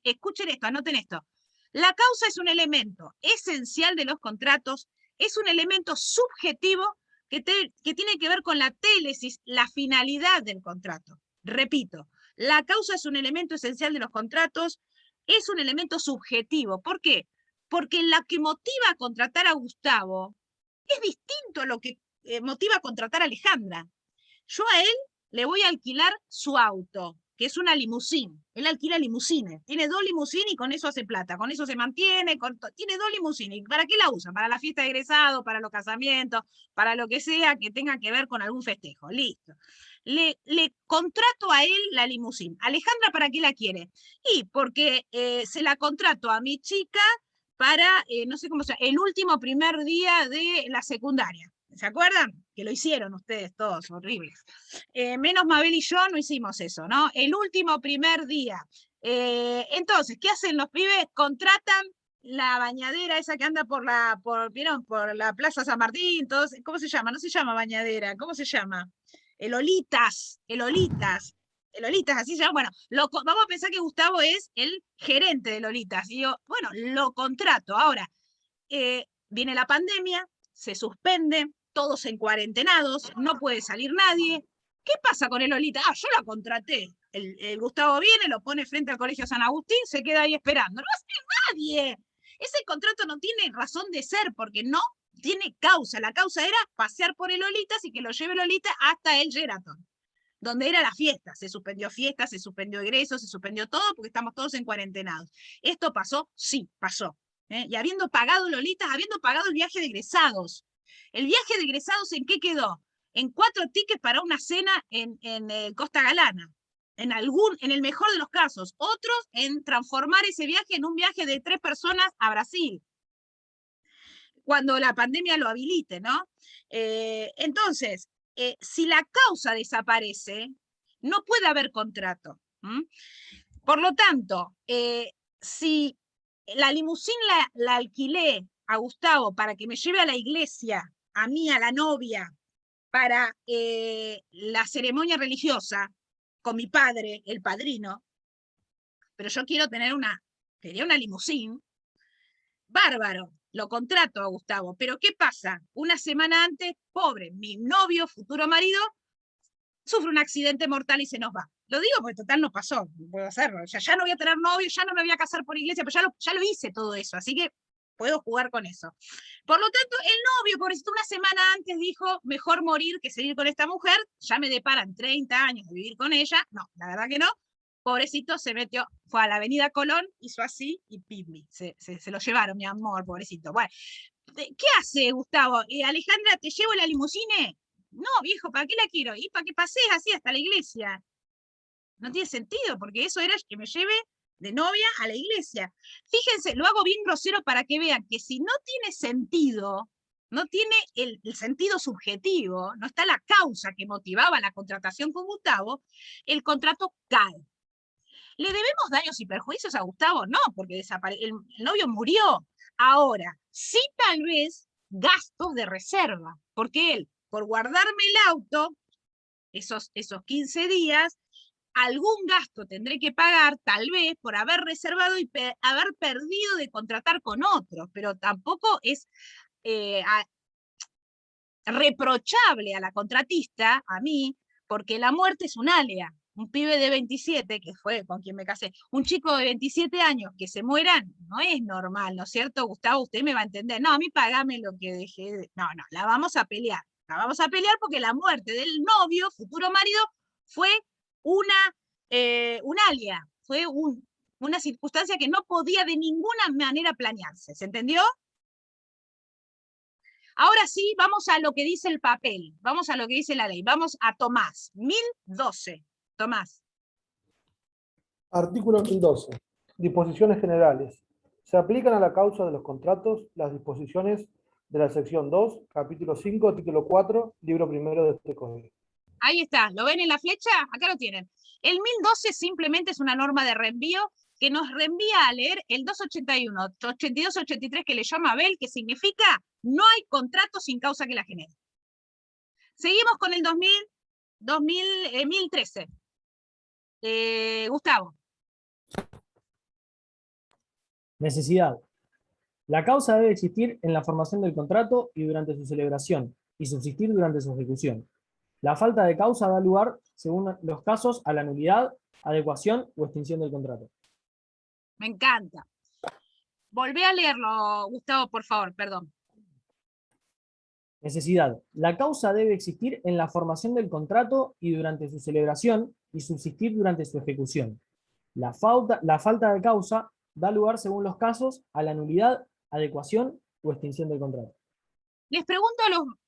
escuchen esto, anoten esto. La causa es un elemento esencial de los contratos, es un elemento subjetivo que tiene que ver con la télesis, la finalidad del contrato. Repito, la causa es un elemento esencial de los contratos, es un elemento subjetivo. ¿Por qué? Porque la que motiva a contratar a Gustavo es distinto a lo que motiva a contratar a Alejandra. Yo a él le voy a alquilar su auto, que es una limusín. Él alquila limusines. Tiene 2 limusines y con eso hace plata. Con eso se mantiene. Tiene 2 limusines. ¿Y para qué la usa? Para la fiesta de egresado, para los casamientos, para lo que sea que tenga que ver con algún festejo. Listo. Le contrato a él la limusín. Alejandra, ¿para qué la quiere? Y porque se la contrato a mi chica para, no sé cómo se llama, el último primer día de la secundaria. ¿Se acuerdan? Que lo hicieron ustedes todos, horribles. Menos Mabel y yo no hicimos eso, ¿no? El último primer día. Entonces, ¿qué hacen los pibes? Contratan la bañadera esa que anda ¿vieron? Por la Plaza San Martín, todos, ¿cómo se llama? No se llama bañadera, ¿cómo se llama? El Olitas, así se llama. Bueno, vamos a pensar que Gustavo es el gerente de Lolitas. Y yo, bueno, lo contrato. Ahora, viene la pandemia, se suspende, todos en cuarentenados, no puede salir nadie. ¿Qué pasa con el Lolita? Yo la contraté. El Gustavo viene, lo pone frente al Colegio San Agustín, se queda ahí esperando. No va a salir nadie. Ese contrato no tiene razón de ser porque no tiene causa. La causa era pasear por el Lolitas y que lo lleve Lolita hasta el Sheraton, donde era la fiesta. Se suspendió fiesta, se suspendió egreso, se suspendió todo porque estamos todos en cuarentenados. ¿Esto pasó? Sí, pasó. Y habiendo pagado Lolitas, habiendo pagado el viaje de egresados. ¿El viaje de egresados en qué quedó? En 4 tickets para una cena en Costa Galana. En el mejor de los casos. Otros en transformar ese viaje en un viaje de 3 personas a Brasil. Cuando la pandemia lo habilite, ¿no? Entonces, si la causa desaparece, no puede haber contrato. Por lo tanto, si la limusín la alquilé a Gustavo para que me lleve a la iglesia, a mí, a la novia, para la ceremonia religiosa, con mi padre, el padrino, pero yo quería una limusín, bárbaro, lo contrato a Gustavo, pero ¿qué pasa? Una semana antes, pobre, mi novio, futuro marido, sufre un accidente mortal y se nos va. Lo digo porque total no pasó, no puedo hacerlo. Ya no voy a tener novio, ya no me voy a casar por iglesia, pero ya lo hice todo eso, así que puedo jugar con eso. Por lo tanto, el novio, pobrecito, una semana antes dijo, mejor morir que seguir con esta mujer, ya me deparan 30 años de vivir con ella. No, la verdad que no. Pobrecito se metió, fue a la avenida Colón, hizo así y pimbi, se lo llevaron, mi amor, pobrecito. Bueno, ¿qué hace Gustavo? Alejandra, ¿te llevo la limusine? No, viejo, ¿para qué la quiero? Y para que pases así hasta la iglesia. No tiene sentido, porque eso era que me lleve de novia a la iglesia. Fíjense, lo hago bien grosero para que vean que si no tiene sentido, no tiene el sentido subjetivo, no está la causa que motivaba la contratación con Gustavo, el contrato cae. ¿Le debemos daños y perjuicios a Gustavo? No, porque el novio murió. Ahora, sí tal vez gastos de reserva, porque él, por guardarme el auto, esos 15 días, algún gasto tendré que pagar, tal vez, por haber reservado y haber perdido de contratar con otros, pero tampoco es reprochable a la contratista, a mí, porque la muerte es un alea. Un pibe de 27, que fue con quien me casé, un chico de 27 años que se mueran, no es normal, ¿no es cierto, Gustavo? Usted me va a entender. No, a mí pagame lo que dejé. No, la vamos a pelear. La vamos a pelear porque la muerte del novio, futuro marido, fue un alia, fue una circunstancia que no podía de ninguna manera planearse. ¿Se entendió? Ahora sí, vamos a lo que dice el papel, vamos a lo que dice la ley, vamos a Tomás, 1012. Tomás. Artículo 1012. Disposiciones generales. Se aplican a la causa de los contratos las disposiciones de la sección 2, capítulo 5, artículo 4, libro primero de este código. Ahí está, ¿lo ven en la flecha? Acá lo tienen. El 1012 simplemente es una norma de reenvío que nos reenvía a leer el 281, 82, 83 que leyó Mabel, que significa no hay contrato sin causa que la genere. Seguimos con el 1013. Gustavo. Necesidad. La causa debe existir en la formación del contrato y durante su celebración, y subsistir durante su ejecución. La falta de causa da lugar, según los casos, a la nulidad, adecuación o extinción del contrato. Me encanta. Volvé a leerlo, Gustavo, por favor, perdón. Necesidad. La causa debe existir en la formación del contrato y durante su celebración y subsistir durante su ejecución. La falta de causa da lugar, según los casos, a la nulidad, adecuación o extinción del contrato. Les pregunto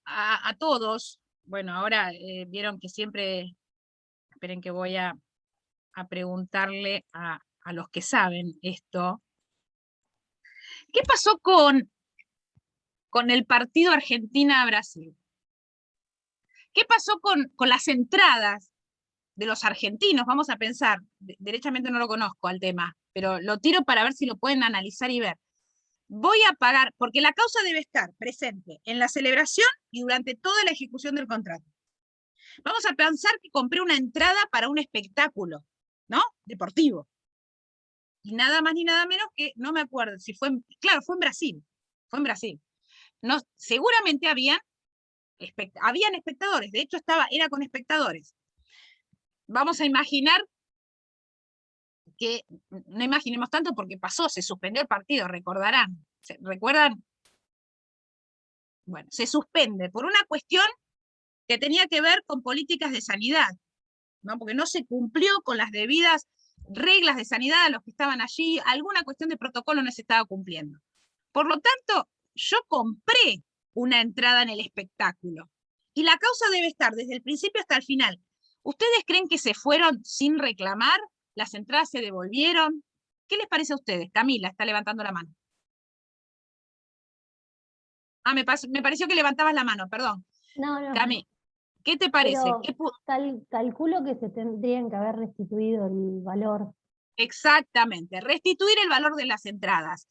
a todos, bueno, ahora vieron que siempre, esperen que voy a preguntarle a los que saben esto. ¿Qué pasó con el partido Argentina-Brasil? ¿Qué pasó con las entradas de los argentinos? Vamos a pensar, derechamente no lo conozco al tema, pero lo tiro para ver si lo pueden analizar y ver. Voy a pagar, porque la causa debe estar presente en la celebración y durante toda la ejecución del contrato. Vamos a pensar que compré una entrada para un espectáculo, ¿no? Deportivo. Y nada más ni nada menos que, no me acuerdo si fue, claro, fue en Brasil. Fue en Brasil. No, seguramente habían espectadores, de hecho era con espectadores. Vamos a imaginar que, no imaginemos tanto porque pasó, se suspendió el partido, recordarán. ¿Recuerdan? Bueno, se suspende por una cuestión que tenía que ver con políticas de sanidad, ¿no? Porque no se cumplió con las debidas reglas de sanidad a los que estaban allí, alguna cuestión de protocolo no se estaba cumpliendo. Por lo tanto, yo compré una entrada en el espectáculo y la causa debe estar desde el principio hasta el final. ¿Ustedes creen que se fueron sin reclamar? ¿Las entradas se devolvieron? ¿Qué les parece a ustedes? Camila está levantando la mano. Ah, me pareció que levantabas la mano, perdón. No. Cami, ¿qué te parece? Calculo que se tendrían que haber restituido el valor. Exactamente, restituir el valor de las entradas.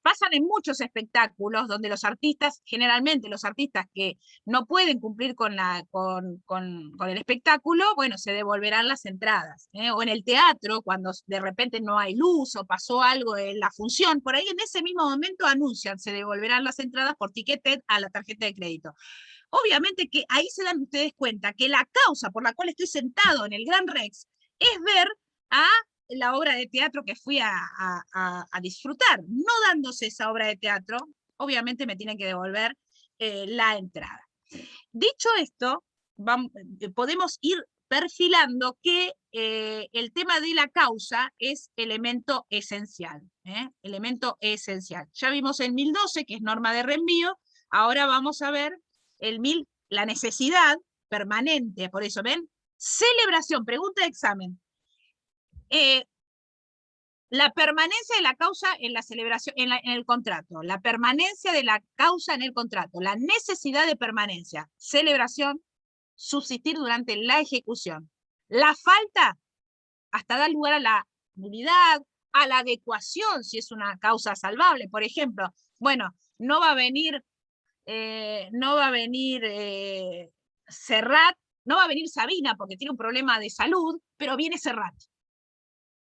Pasan en muchos espectáculos donde los artistas, generalmente los artistas que no pueden cumplir con el espectáculo, bueno, se devolverán las entradas. O en el teatro, cuando de repente no hay luz o pasó algo en la función, por ahí en ese mismo momento anuncian, se devolverán las entradas por Ticketed a la tarjeta de crédito. Obviamente que ahí se dan ustedes cuenta que la causa por la cual estoy sentado en el Gran Rex es ver a la obra de teatro que fui a disfrutar. No dándose esa obra de teatro, obviamente me tienen que devolver la entrada. Dicho esto, podemos ir perfilando que el tema de la causa es elemento esencial. Elemento esencial. Ya vimos el 1012, que es norma de reenvío, ahora vamos a ver la necesidad permanente, por eso ven, celebración, pregunta de examen. La permanencia de la causa en la celebración, en el contrato, la permanencia de la causa en el contrato, la necesidad de permanencia, celebración, subsistir durante la ejecución. La falta hasta da lugar a la nulidad, a la adecuación, si es una causa salvable, por ejemplo. Bueno, no va a venir Serrat no va a venir Sabina porque tiene un problema de salud, pero viene Serrat.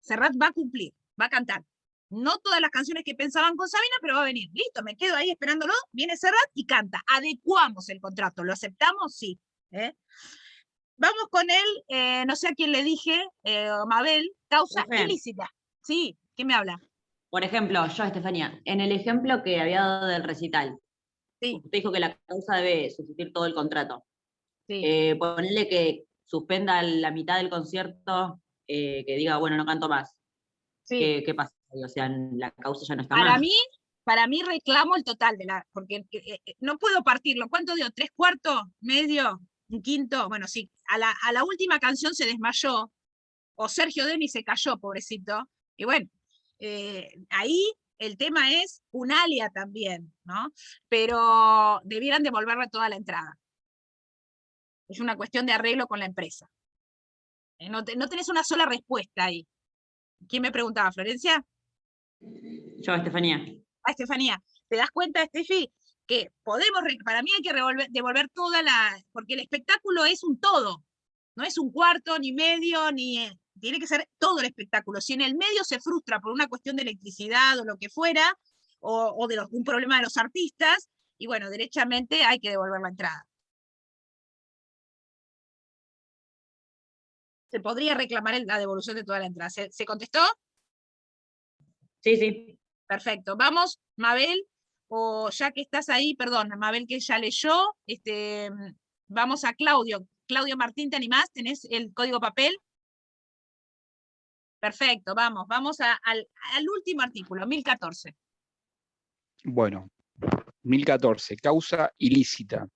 Serrat va a cumplir, va a cantar. No todas las canciones que pensaban con Sabina, pero va a venir. Listo, me quedo ahí esperándolo, viene Serrat y canta. Adecuamos el contrato, ¿lo aceptamos? Sí. Vamos con él, no sé a quién le dije, Mabel, causa Profe. ilícita. Sí, ¿quién me habla? Por ejemplo, yo, Estefanía, en el ejemplo que había dado del recital, Sí. usted dijo que la causa debe sustituir todo el contrato. Sí. Ponerle que suspenda la mitad del concierto, que diga, bueno, no canto más. Sí. ¿Qué pasa? O sea, la causa ya no está más. Para mí reclamo el total porque no puedo partirlo. ¿Cuánto dio? ¿3/4? ¿Medio? ¿Un quinto? Bueno, sí, a la última canción se desmayó, o Sergio Denis se cayó, pobrecito, y bueno, ahí el tema es un alia también, ¿no? Pero debieran devolverle toda la entrada. Es una cuestión de arreglo con la empresa. No tenés una sola respuesta ahí. ¿Quién me preguntaba, Florencia? Yo, Estefanía. Estefanía, ¿te das cuenta, Estefi? Que podemos, para mí hay que devolver toda porque el espectáculo es un todo, no es un cuarto, ni medio, tiene que ser todo el espectáculo. Si en el medio se frustra por una cuestión de electricidad o lo que fuera, o de un problema de los artistas, y bueno, derechamente hay que devolver la entrada. Se podría reclamar la devolución de toda la entrada. ¿Se contestó? Sí, sí. Perfecto. Vamos, Mabel, o ya que estás ahí, perdón, Mabel que ya leyó, vamos a Claudio. Claudio Martín, ¿te animás? ¿Tenés el código papel? Perfecto, vamos al último artículo, 1014. Bueno, 1014, causa ilícita.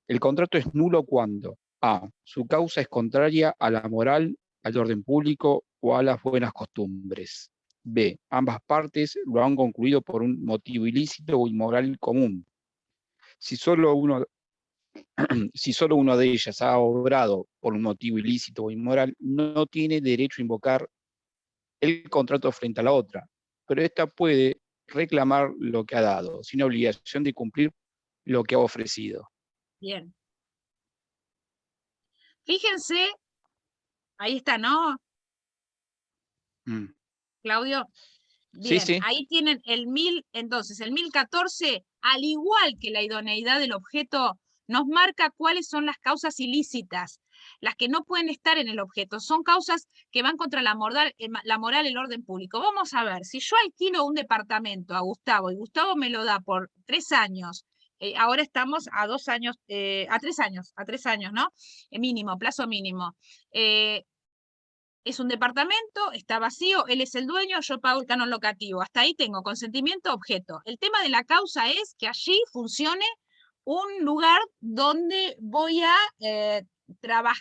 El contrato es nulo cuando a. Su causa es contraria a la moral, al orden público o a las buenas costumbres. B. Ambas partes lo han concluido por un motivo ilícito o inmoral común. Si solo uno de ellas ha obrado por un motivo ilícito o inmoral, no tiene derecho a invocar el contrato frente a la otra, pero ésta puede reclamar lo que ha dado, sin obligación de cumplir lo que ha ofrecido. Bien. Fíjense, ahí está, ¿no? Claudio. Bien, sí. Ahí tienen entonces el 1014, al igual que la idoneidad del objeto, nos marca cuáles son las causas ilícitas, las que no pueden estar en el objeto, son causas que van contra la moral, el orden público. Vamos a ver, si yo alquilo un departamento a Gustavo, y Gustavo me lo da por 3 años, ahora estamos a 2 años, a 3 años, ¿no? Mínimo, plazo mínimo. Es un departamento, está vacío, él es el dueño, yo pago el canon locativo. Hasta ahí tengo consentimiento, objeto. El tema de la causa es que allí funcione un lugar donde voy a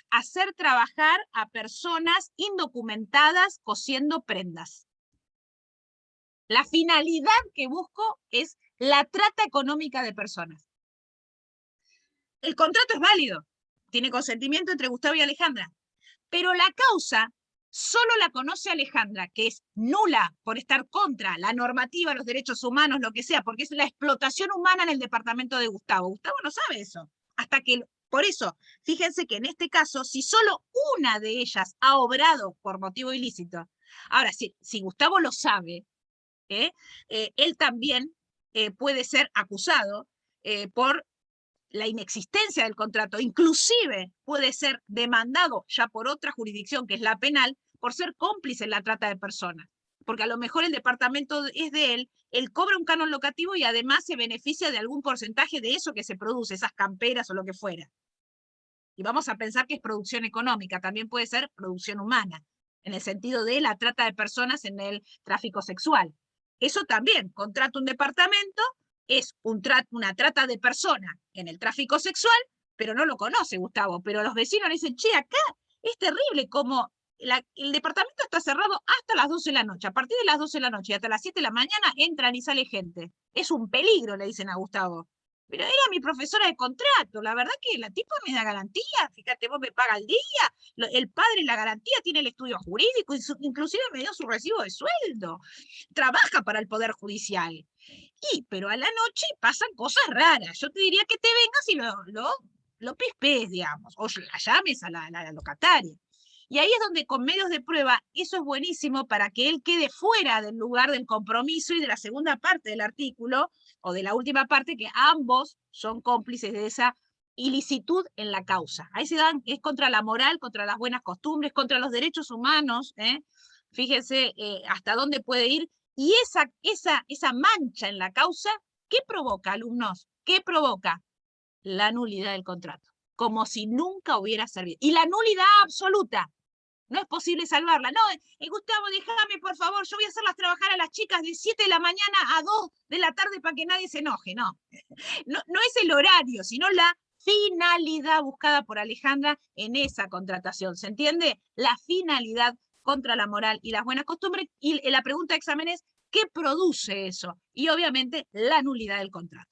hacer trabajar a personas indocumentadas cosiendo prendas. La finalidad que busco es la trata económica de personas. El contrato es válido, tiene consentimiento entre Gustavo y Alejandra, pero la causa solo la conoce Alejandra, que es nula por estar contra la normativa, los derechos humanos, lo que sea, porque es la explotación humana en el departamento de Gustavo. Gustavo no sabe eso. Por eso, fíjense que en este caso, si solo una de ellas ha obrado por motivo ilícito, ahora, si Gustavo lo sabe, él también puede ser acusado por la inexistencia del contrato, inclusive puede ser demandado ya por otra jurisdicción, que es la penal, por ser cómplice en la trata de personas. Porque a lo mejor el departamento es de él cobra un canon locativo y además se beneficia de algún porcentaje de eso que se produce, esas camperas o lo que fuera. Y vamos a pensar que es producción económica, también puede ser producción humana, en el sentido de la trata de personas en el tráfico sexual. Eso también, contrata un departamento, es una trata de persona en el tráfico sexual, pero no lo conoce Gustavo, pero los vecinos le dicen, che, acá es terrible como el departamento está cerrado hasta las 12 de la noche, a partir de las 12 de la noche y hasta las 7 de la mañana entran y sale gente. Es un peligro, le dicen a Gustavo. Pero era mi profesora de contrato, la verdad que la tipa me da garantía, fíjate, vos me paga el día, el padre la garantía, tiene el estudio jurídico, inclusive me dio su recibo de sueldo, trabaja para el Poder Judicial. Pero a la noche pasan cosas raras, yo te diría que te vengas y lo pispes, digamos, o la llames a la locataria. Y ahí es donde con medios de prueba, eso es buenísimo para que él quede fuera del lugar del compromiso y de la segunda parte del artículo, o de la última parte, que ambos son cómplices de esa ilicitud en la causa. Ahí se dan, es contra la moral, contra las buenas costumbres, contra los derechos humanos, fíjense hasta dónde puede ir, y esa mancha en la causa, ¿qué provoca, alumnos? ¿Qué provoca? La nulidad del contrato, como si nunca hubiera servido. Y la nulidad absoluta. No es posible salvarla. No, Gustavo, déjame, por favor, yo voy a hacerlas trabajar a las chicas de 7 de la mañana a 2 de la tarde para que nadie se enoje. No, no es el horario, sino la finalidad buscada por Alejandra en esa contratación. ¿Se entiende? La finalidad contra la moral y las buenas costumbres. Y la pregunta de examen es, ¿qué produce eso? Y obviamente la nulidad del contrato.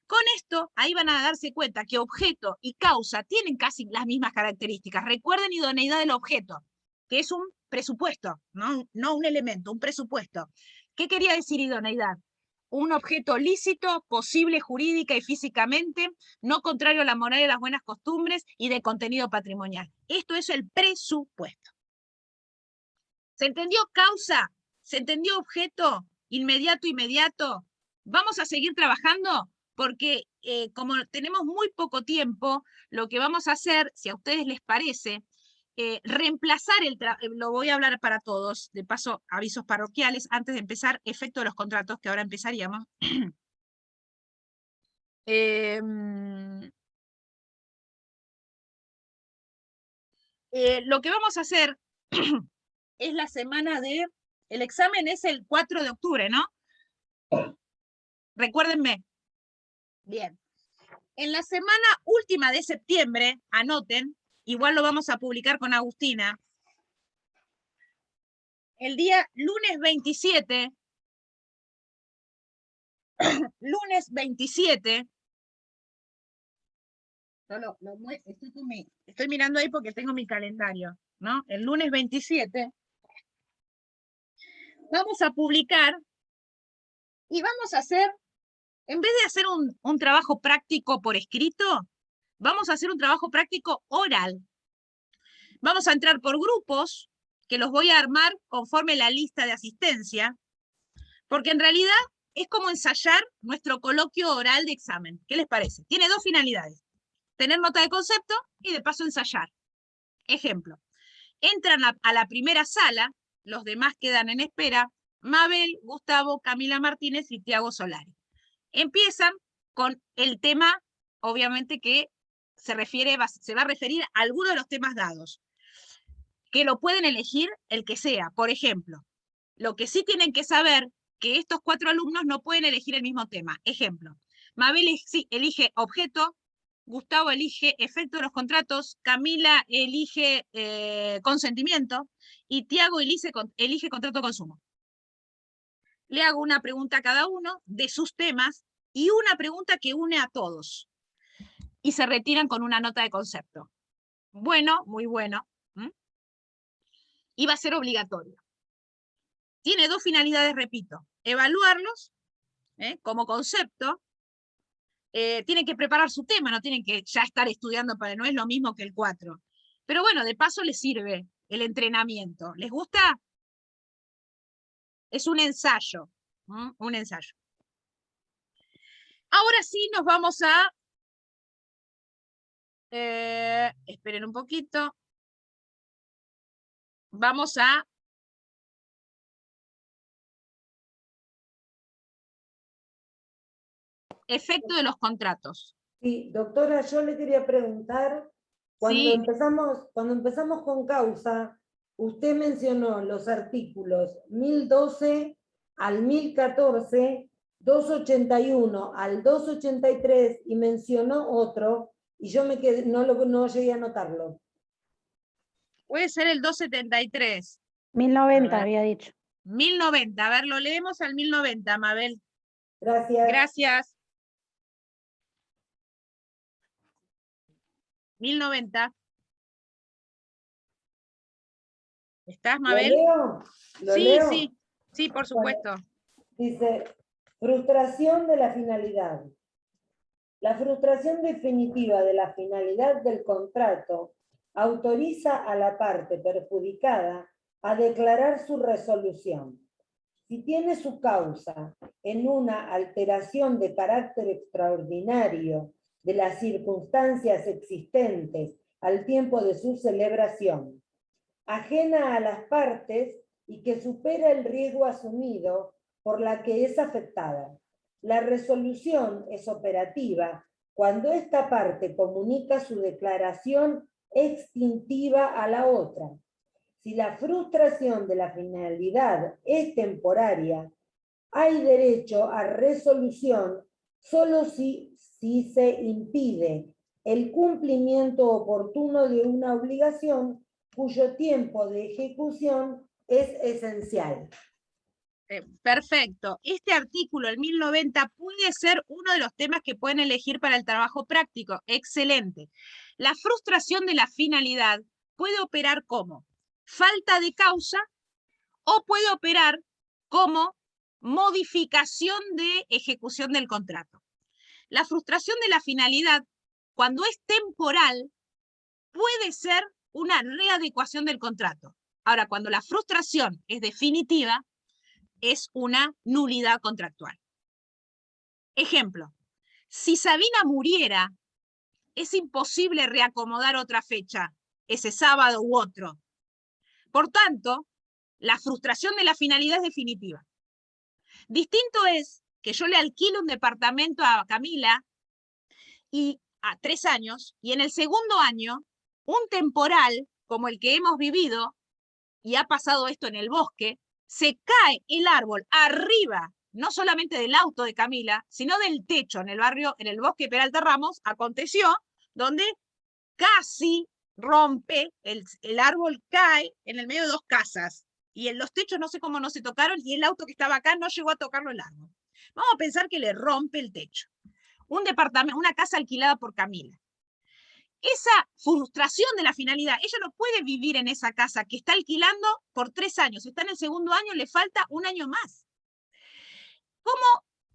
Con esto, ahí van a darse cuenta que objeto y causa tienen casi las mismas características. Recuerden idoneidad del objeto, que es un presupuesto, no un elemento, un presupuesto. ¿Qué quería decir idoneidad? Un objeto lícito, posible jurídica y físicamente, no contrario a la moral y las buenas costumbres y de contenido patrimonial. Esto es el presupuesto. ¿Se entendió causa? ¿Se entendió objeto? Inmediato. Vamos a seguir trabajando porque como tenemos muy poco tiempo, lo que vamos a hacer, si a ustedes les parece, reemplazar lo voy a hablar para todos, de paso avisos parroquiales, antes de empezar, efecto de los contratos, que ahora empezaríamos. Lo que vamos a hacer es la semana de, el examen es el 4 de octubre, ¿no? Recuérdenme. Bien. En la semana última de septiembre, anoten, igual lo vamos a publicar con Agustina, el día lunes 27, estoy mirando ahí porque tengo mi calendario, ¿no? El lunes 27 vamos a publicar y vamos a hacer, en vez de hacer un trabajo práctico por escrito, vamos a hacer un trabajo práctico oral. Vamos a entrar por grupos, que los voy a armar conforme la lista de asistencia, porque en realidad es como ensayar nuestro coloquio oral de examen. ¿Qué les parece? Tiene dos finalidades. Tener nota de concepto y de paso ensayar. Ejemplo, entran a la primera sala, los demás quedan en espera, Mabel, Gustavo, Camila Martínez y Tiago Solari. Empiezan con el tema, obviamente que se va a referir a alguno de los temas dados, que lo pueden elegir el que sea. Por ejemplo, lo que sí tienen que saber, que estos 4 alumnos no pueden elegir el mismo tema. Ejemplo, Mabel elige objeto, Gustavo elige efecto de los contratos, Camila elige consentimiento y Tiago elige contrato de consumo. Le hago una pregunta a cada uno de sus temas y una pregunta que une a todos. Y se retiran con una nota de concepto. Bueno, muy bueno. Y va a ser obligatorio. Tiene dos finalidades, repito. Evaluarlos como concepto. Tienen que preparar su tema, no tienen que ya estar estudiando para, no es lo mismo que el 4. Pero bueno, de paso les sirve el entrenamiento. ¿Les gusta? Es un ensayo. Un ensayo. Ahora sí nos vamos a... esperen un poquito. Vamos a... efecto de los contratos. Sí, doctora, yo le quería preguntar, cuando empezamos con causa, usted mencionó los artículos 1012 al 1014, 281 al 283 y mencionó otro, y yo me quedé, no llegué a anotarlo. Puede ser el 273. 1090 había dicho. 1090, a ver, lo leemos al 1090, Mabel. Gracias. Gracias. 1090. ¿Estás, Mabel? ¿Lo leo? Sí, por supuesto. Dice, frustración de la finalidad. La frustración definitiva de la finalidad del contrato autoriza a la parte perjudicada a declarar su resolución. Si tiene su causa en una alteración de carácter extraordinario de las circunstancias existentes al tiempo de su celebración, ajena a las partes y que supera el riesgo asumido por la que es afectada. La resolución es operativa cuando esta parte comunica su declaración extintiva a la otra. Si la frustración de la finalidad es temporaria, hay derecho a resolución solo si se impide el cumplimiento oportuno de una obligación cuyo tiempo de ejecución es esencial. Perfecto. Este artículo, el 1090, puede ser uno de los temas que pueden elegir para el trabajo práctico. Excelente. La frustración de la finalidad puede operar como falta de causa o puede operar como modificación de ejecución del contrato. La frustración de la finalidad, cuando es temporal, puede ser una readecuación del contrato. Ahora, cuando la frustración es definitiva, es una nulidad contractual. Ejemplo, si Sabina muriera, es imposible reacomodar otra fecha, ese sábado u otro. Por tanto, la frustración de la finalidad es definitiva. Distinto es que yo le alquilo un departamento a Camila y a 3 años, y en el segundo año, un temporal como el que hemos vivido, y ha pasado esto en el bosque, se cae el árbol arriba, no solamente del auto de Camila, sino del techo en el barrio, en el bosque Peralta Ramos, aconteció, donde casi rompe, el árbol cae en el medio de 2 casas, y en los techos no sé cómo no se tocaron, y el auto que estaba acá no llegó a tocarlo el árbol. Vamos a pensar que le rompe el techo. Un departamento, una casa alquilada por Camila. Esa frustración de la finalidad, ella no puede vivir en esa casa que está alquilando por 3 años, está en el segundo año, le falta 1 año más.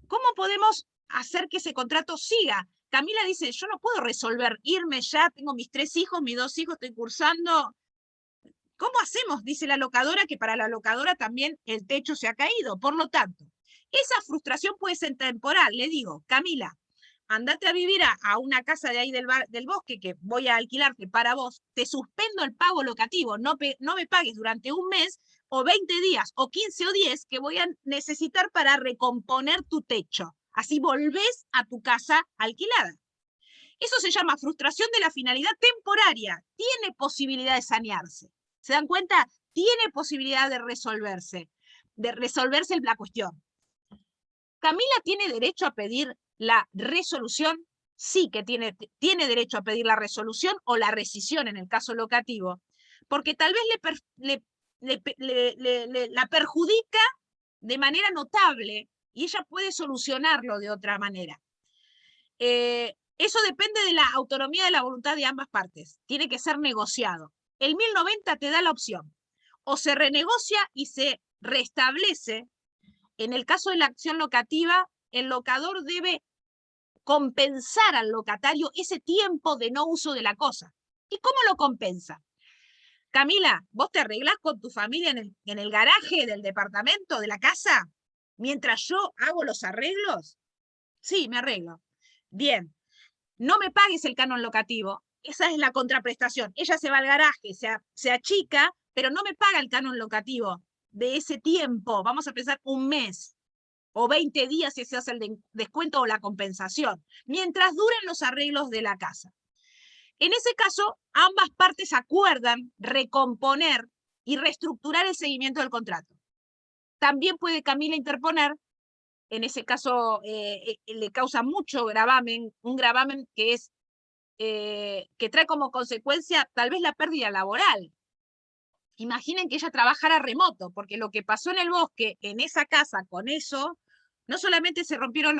¿Cómo podemos hacer que ese contrato siga? Camila dice, yo no puedo resolver, irme ya, tengo mis 3 hijos, mis 2 hijos, estoy cursando. ¿Cómo hacemos? Dice la locadora, que para la locadora también el techo se ha caído. Por lo tanto, esa frustración puede ser temporal. Le digo, Camila, andate a vivir a una casa de ahí del bosque que voy a alquilarte para vos, te suspendo el pago locativo, no me pagues durante 1 mes, o 20 días, o 15 o 10, que voy a necesitar para recomponer tu techo. Así volvés a tu casa alquilada. Eso se llama frustración de la finalidad temporaria. Tiene posibilidad de sanearse. ¿Se dan cuenta? Tiene posibilidad de resolverse la cuestión. ¿Camila tiene derecho a pedir la resolución? Sí que tiene derecho a pedir la resolución o la rescisión en el caso locativo, porque tal vez la perjudica de manera notable y ella puede solucionarlo de otra manera. Eso depende de la autonomía de la voluntad de ambas partes. Tiene que ser negociado. El 1090 te da la opción. O se renegocia y se restablece. En el caso de la acción locativa, el locador debe compensar al locatario ese tiempo de no uso de la cosa. ¿Y cómo lo compensa? Camila, ¿vos te arreglás con tu familia en el garaje del departamento, de la casa, mientras yo hago los arreglos? Sí, me arreglo. Bien, no me pagues el canon locativo. Esa es la contraprestación. Ella se va al garaje, se achica, pero no me paga el canon locativo de ese tiempo. Vamos a pensar 1 mes o 20 días si se hace el descuento o la compensación, mientras duren los arreglos de la casa. En ese caso, ambas partes acuerdan recomponer y reestructurar el seguimiento del contrato. También puede Camila interponer, en ese caso le causa mucho gravamen, un gravamen que es que trae como consecuencia tal vez la pérdida laboral. Imaginen que ella trabajara remoto, porque lo que pasó en el bosque, en esa casa, con eso, no solamente se rompieron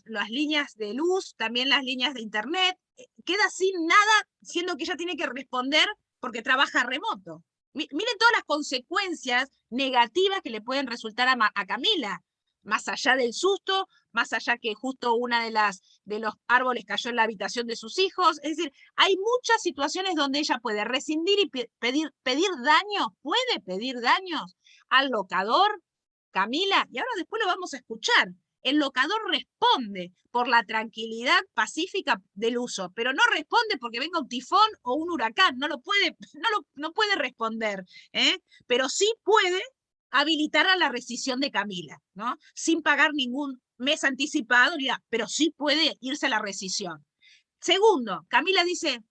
las líneas de luz, también las líneas de internet, queda sin nada, siendo que ella tiene que responder porque trabaja remoto. Miren todas las consecuencias negativas que le pueden resultar a Camila. más allá del susto, más allá que justo una de los árboles cayó en la habitación de sus hijos. Es decir, hay muchas situaciones donde ella puede rescindir y pedir daños, puede pedir daños al locador, Camila, y ahora después lo vamos a escuchar. El locador responde por la tranquilidad pacífica del uso, pero no responde porque venga un tifón o un huracán, no puede responder, ¿eh? Pero sí puede habilitar a la rescisión de Camila, ¿no? Sin pagar ningún mes anticipado, pero sí puede irse a la rescisión. Segundo, Camila dice,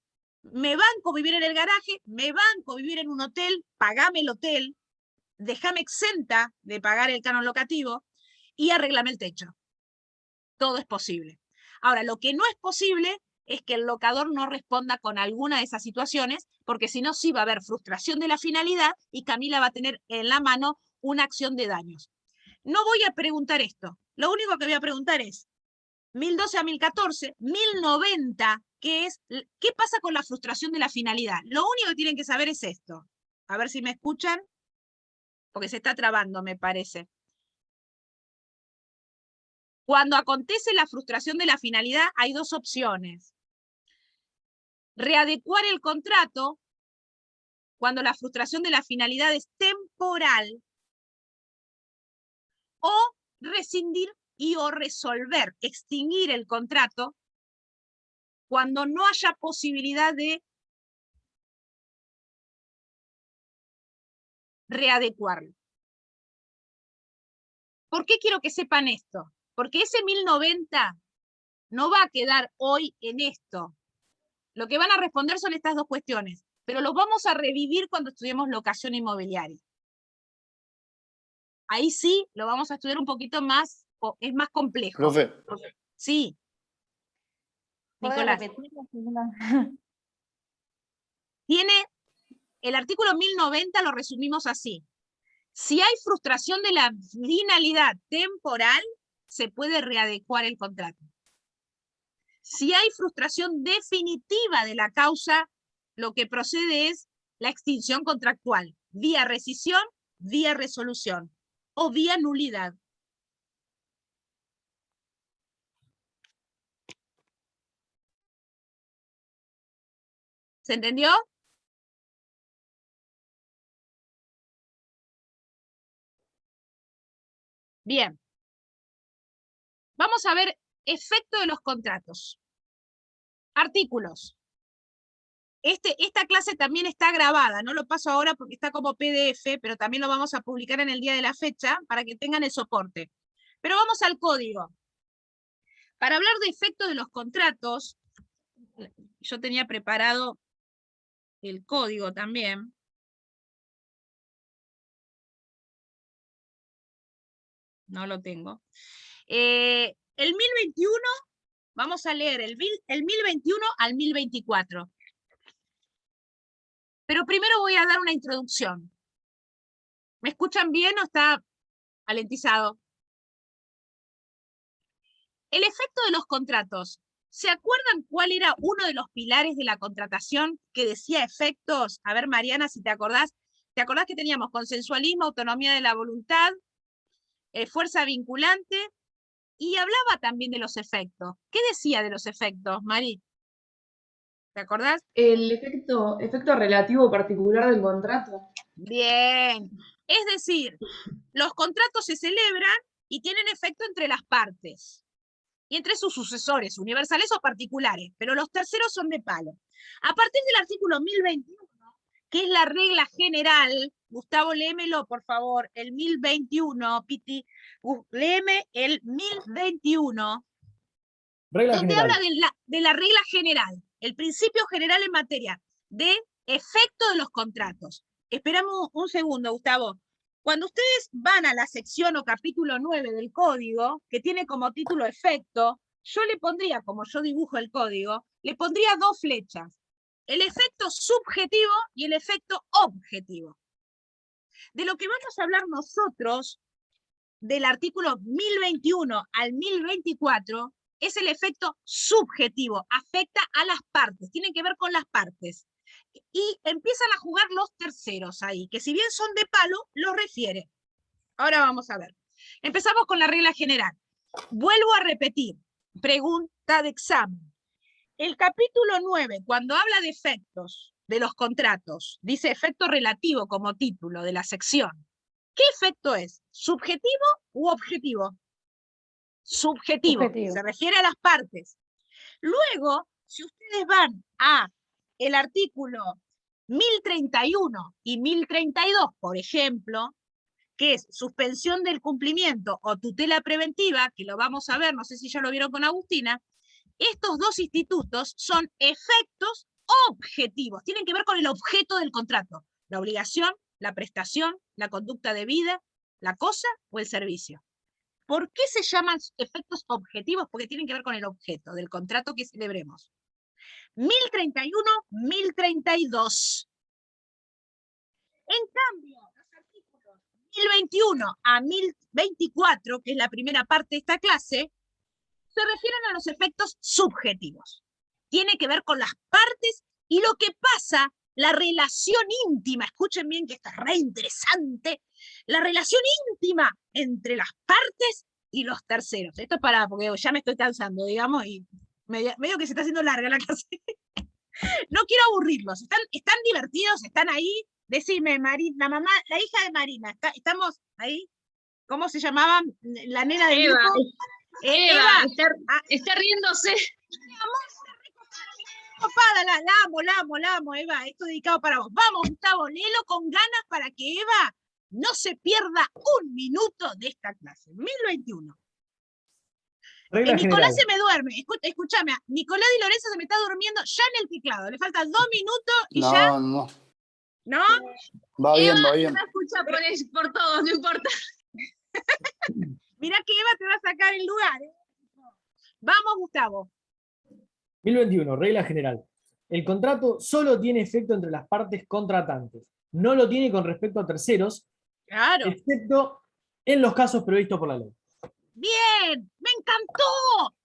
me banco vivir en el garaje, me banco vivir en un hotel, pagame el hotel, déjame exenta de pagar el canon locativo y arreglame el techo. Todo es posible. Ahora, lo que no es posible es que el locador no responda con alguna de esas situaciones, porque si no, sí va a haber frustración de la finalidad y Camila va a tener en la mano una acción de daños. No voy a preguntar esto. Lo único que voy a preguntar es, 1012 a 1014, 1090, ¿qué pasa con la frustración de la finalidad? Lo único que tienen que saber es esto. A ver si me escuchan, porque se está trabando, me parece. Cuando acontece la frustración de la finalidad, hay dos opciones. Readecuar el contrato cuando la frustración de la finalidad es temporal, o rescindir y o resolver, extinguir el contrato cuando no haya posibilidad de readecuarlo. ¿Por qué quiero que sepan esto? Porque ese 1090 no va a quedar hoy en esto. Lo que van a responder son estas dos cuestiones, pero los vamos a revivir cuando estudiemos locación inmobiliaria. Ahí sí lo vamos a estudiar un poquito más, es más complejo. Profe. Sí. ¿Puede Nicolás. repetirlo? Tiene el artículo 1090, lo resumimos así. Si hay frustración de la finalidad temporal, se puede readecuar el contrato. Si hay frustración definitiva de la causa, lo que procede es la extinción contractual, vía rescisión, vía resolución o vía nulidad. ¿Se entendió? Bien. Vamos a ver efecto de los contratos. Artículos. Esta clase también está grabada, no lo paso ahora porque está como PDF, pero también lo vamos a publicar en el día de la fecha para que tengan el soporte. Pero vamos al código. Para hablar de efecto de los contratos, yo tenía preparado el código también. No lo tengo. El 1021, vamos a leer el 1021 al 1024. Pero primero voy a dar una introducción. ¿Me escuchan bien o está alentizado? El efecto de los contratos. ¿Se acuerdan cuál era uno de los pilares de la contratación que decía efectos? A ver, Mariana, si te acordás. ¿Te acordás que teníamos consensualismo, autonomía de la voluntad, fuerza vinculante? Y hablaba también de los efectos. ¿Qué decía de los efectos, Mari? ¿Te acordás? El efecto relativo particular del contrato. Bien. Es decir, los contratos se celebran y tienen efecto entre las partes y entre sus sucesores, universales o particulares, pero los terceros son de palo. A partir del artículo 1021, que es la regla general, Gustavo, léemelo, por favor, el 1021, Piti, léeme el 1021, Regla donde general. habla de la regla general, el principio general en materia de efecto de los contratos. Esperamos un segundo, Gustavo. Cuando ustedes van a la sección o capítulo 9 del código, que tiene como título efecto, yo le pondría, como yo dibujo el código, le pondría dos flechas. El efecto subjetivo y el efecto objetivo. De lo que vamos a hablar nosotros, del artículo 1021 al 1024, es el efecto subjetivo, afecta a las partes, tienen que ver con las partes. Y empiezan a jugar los terceros ahí, que si bien son de palo, los refiere. Ahora vamos a ver. Empezamos con la regla general. Vuelvo a repetir, pregunta de examen. El capítulo 9, cuando habla de efectos de los contratos, dice efecto relativo como título de la sección. ¿Qué efecto es? ¿Subjetivo u objetivo? Subjetivo. Se refiere a las partes. Luego, si ustedes van a el artículo 1031 y 1032, por ejemplo, que es suspensión del cumplimiento o tutela preventiva, que lo vamos a ver, no sé si ya lo vieron con Agustina, estos dos institutos son efectos objetivos, tienen que ver con el objeto del contrato, la obligación, la prestación, la conducta debida, la cosa o el servicio. ¿Por qué se llaman efectos objetivos? Porque tienen que ver con el objeto del contrato que celebremos. 1031, 1032. En cambio, los artículos 1021 a 1024, que es la primera parte de esta clase, se refieren a los efectos subjetivos. Tiene que ver con las partes y lo que pasa, la relación íntima, escuchen bien que esto es re interesante, la relación íntima entre las partes y los terceros. Esto es porque ya me estoy cansando, digamos, y medio que se está haciendo larga la clase. No quiero aburrirlos, están divertidos, están ahí. Decime, Marina, la mamá, la hija de Marina, ¿estamos ahí? ¿Cómo se llamaba la nena del Eva. grupo? Eva, está riéndose. Mi amor, copada, la amo, Eva, esto dedicado para vos. Vamos, Gustavo, léelo con ganas para que Eva no se pierda un minuto de esta clase. 1021. Regla Nicolás general. se me duerme, escúchame, Nicolás Di Lorenzo se me está durmiendo ya en el teclado, le faltan 2 minutos y No, ya... no. ¿No? Va bien, Eva va bien. se escucha por todos, no importa. Mirá que Eva te va a sacar el lugar. Vamos, Gustavo. 1021, regla general. El contrato solo tiene efecto entre las partes contratantes. No lo tiene con respecto a terceros, Claro. excepto en los casos previstos por la ley. Bien, me encantó.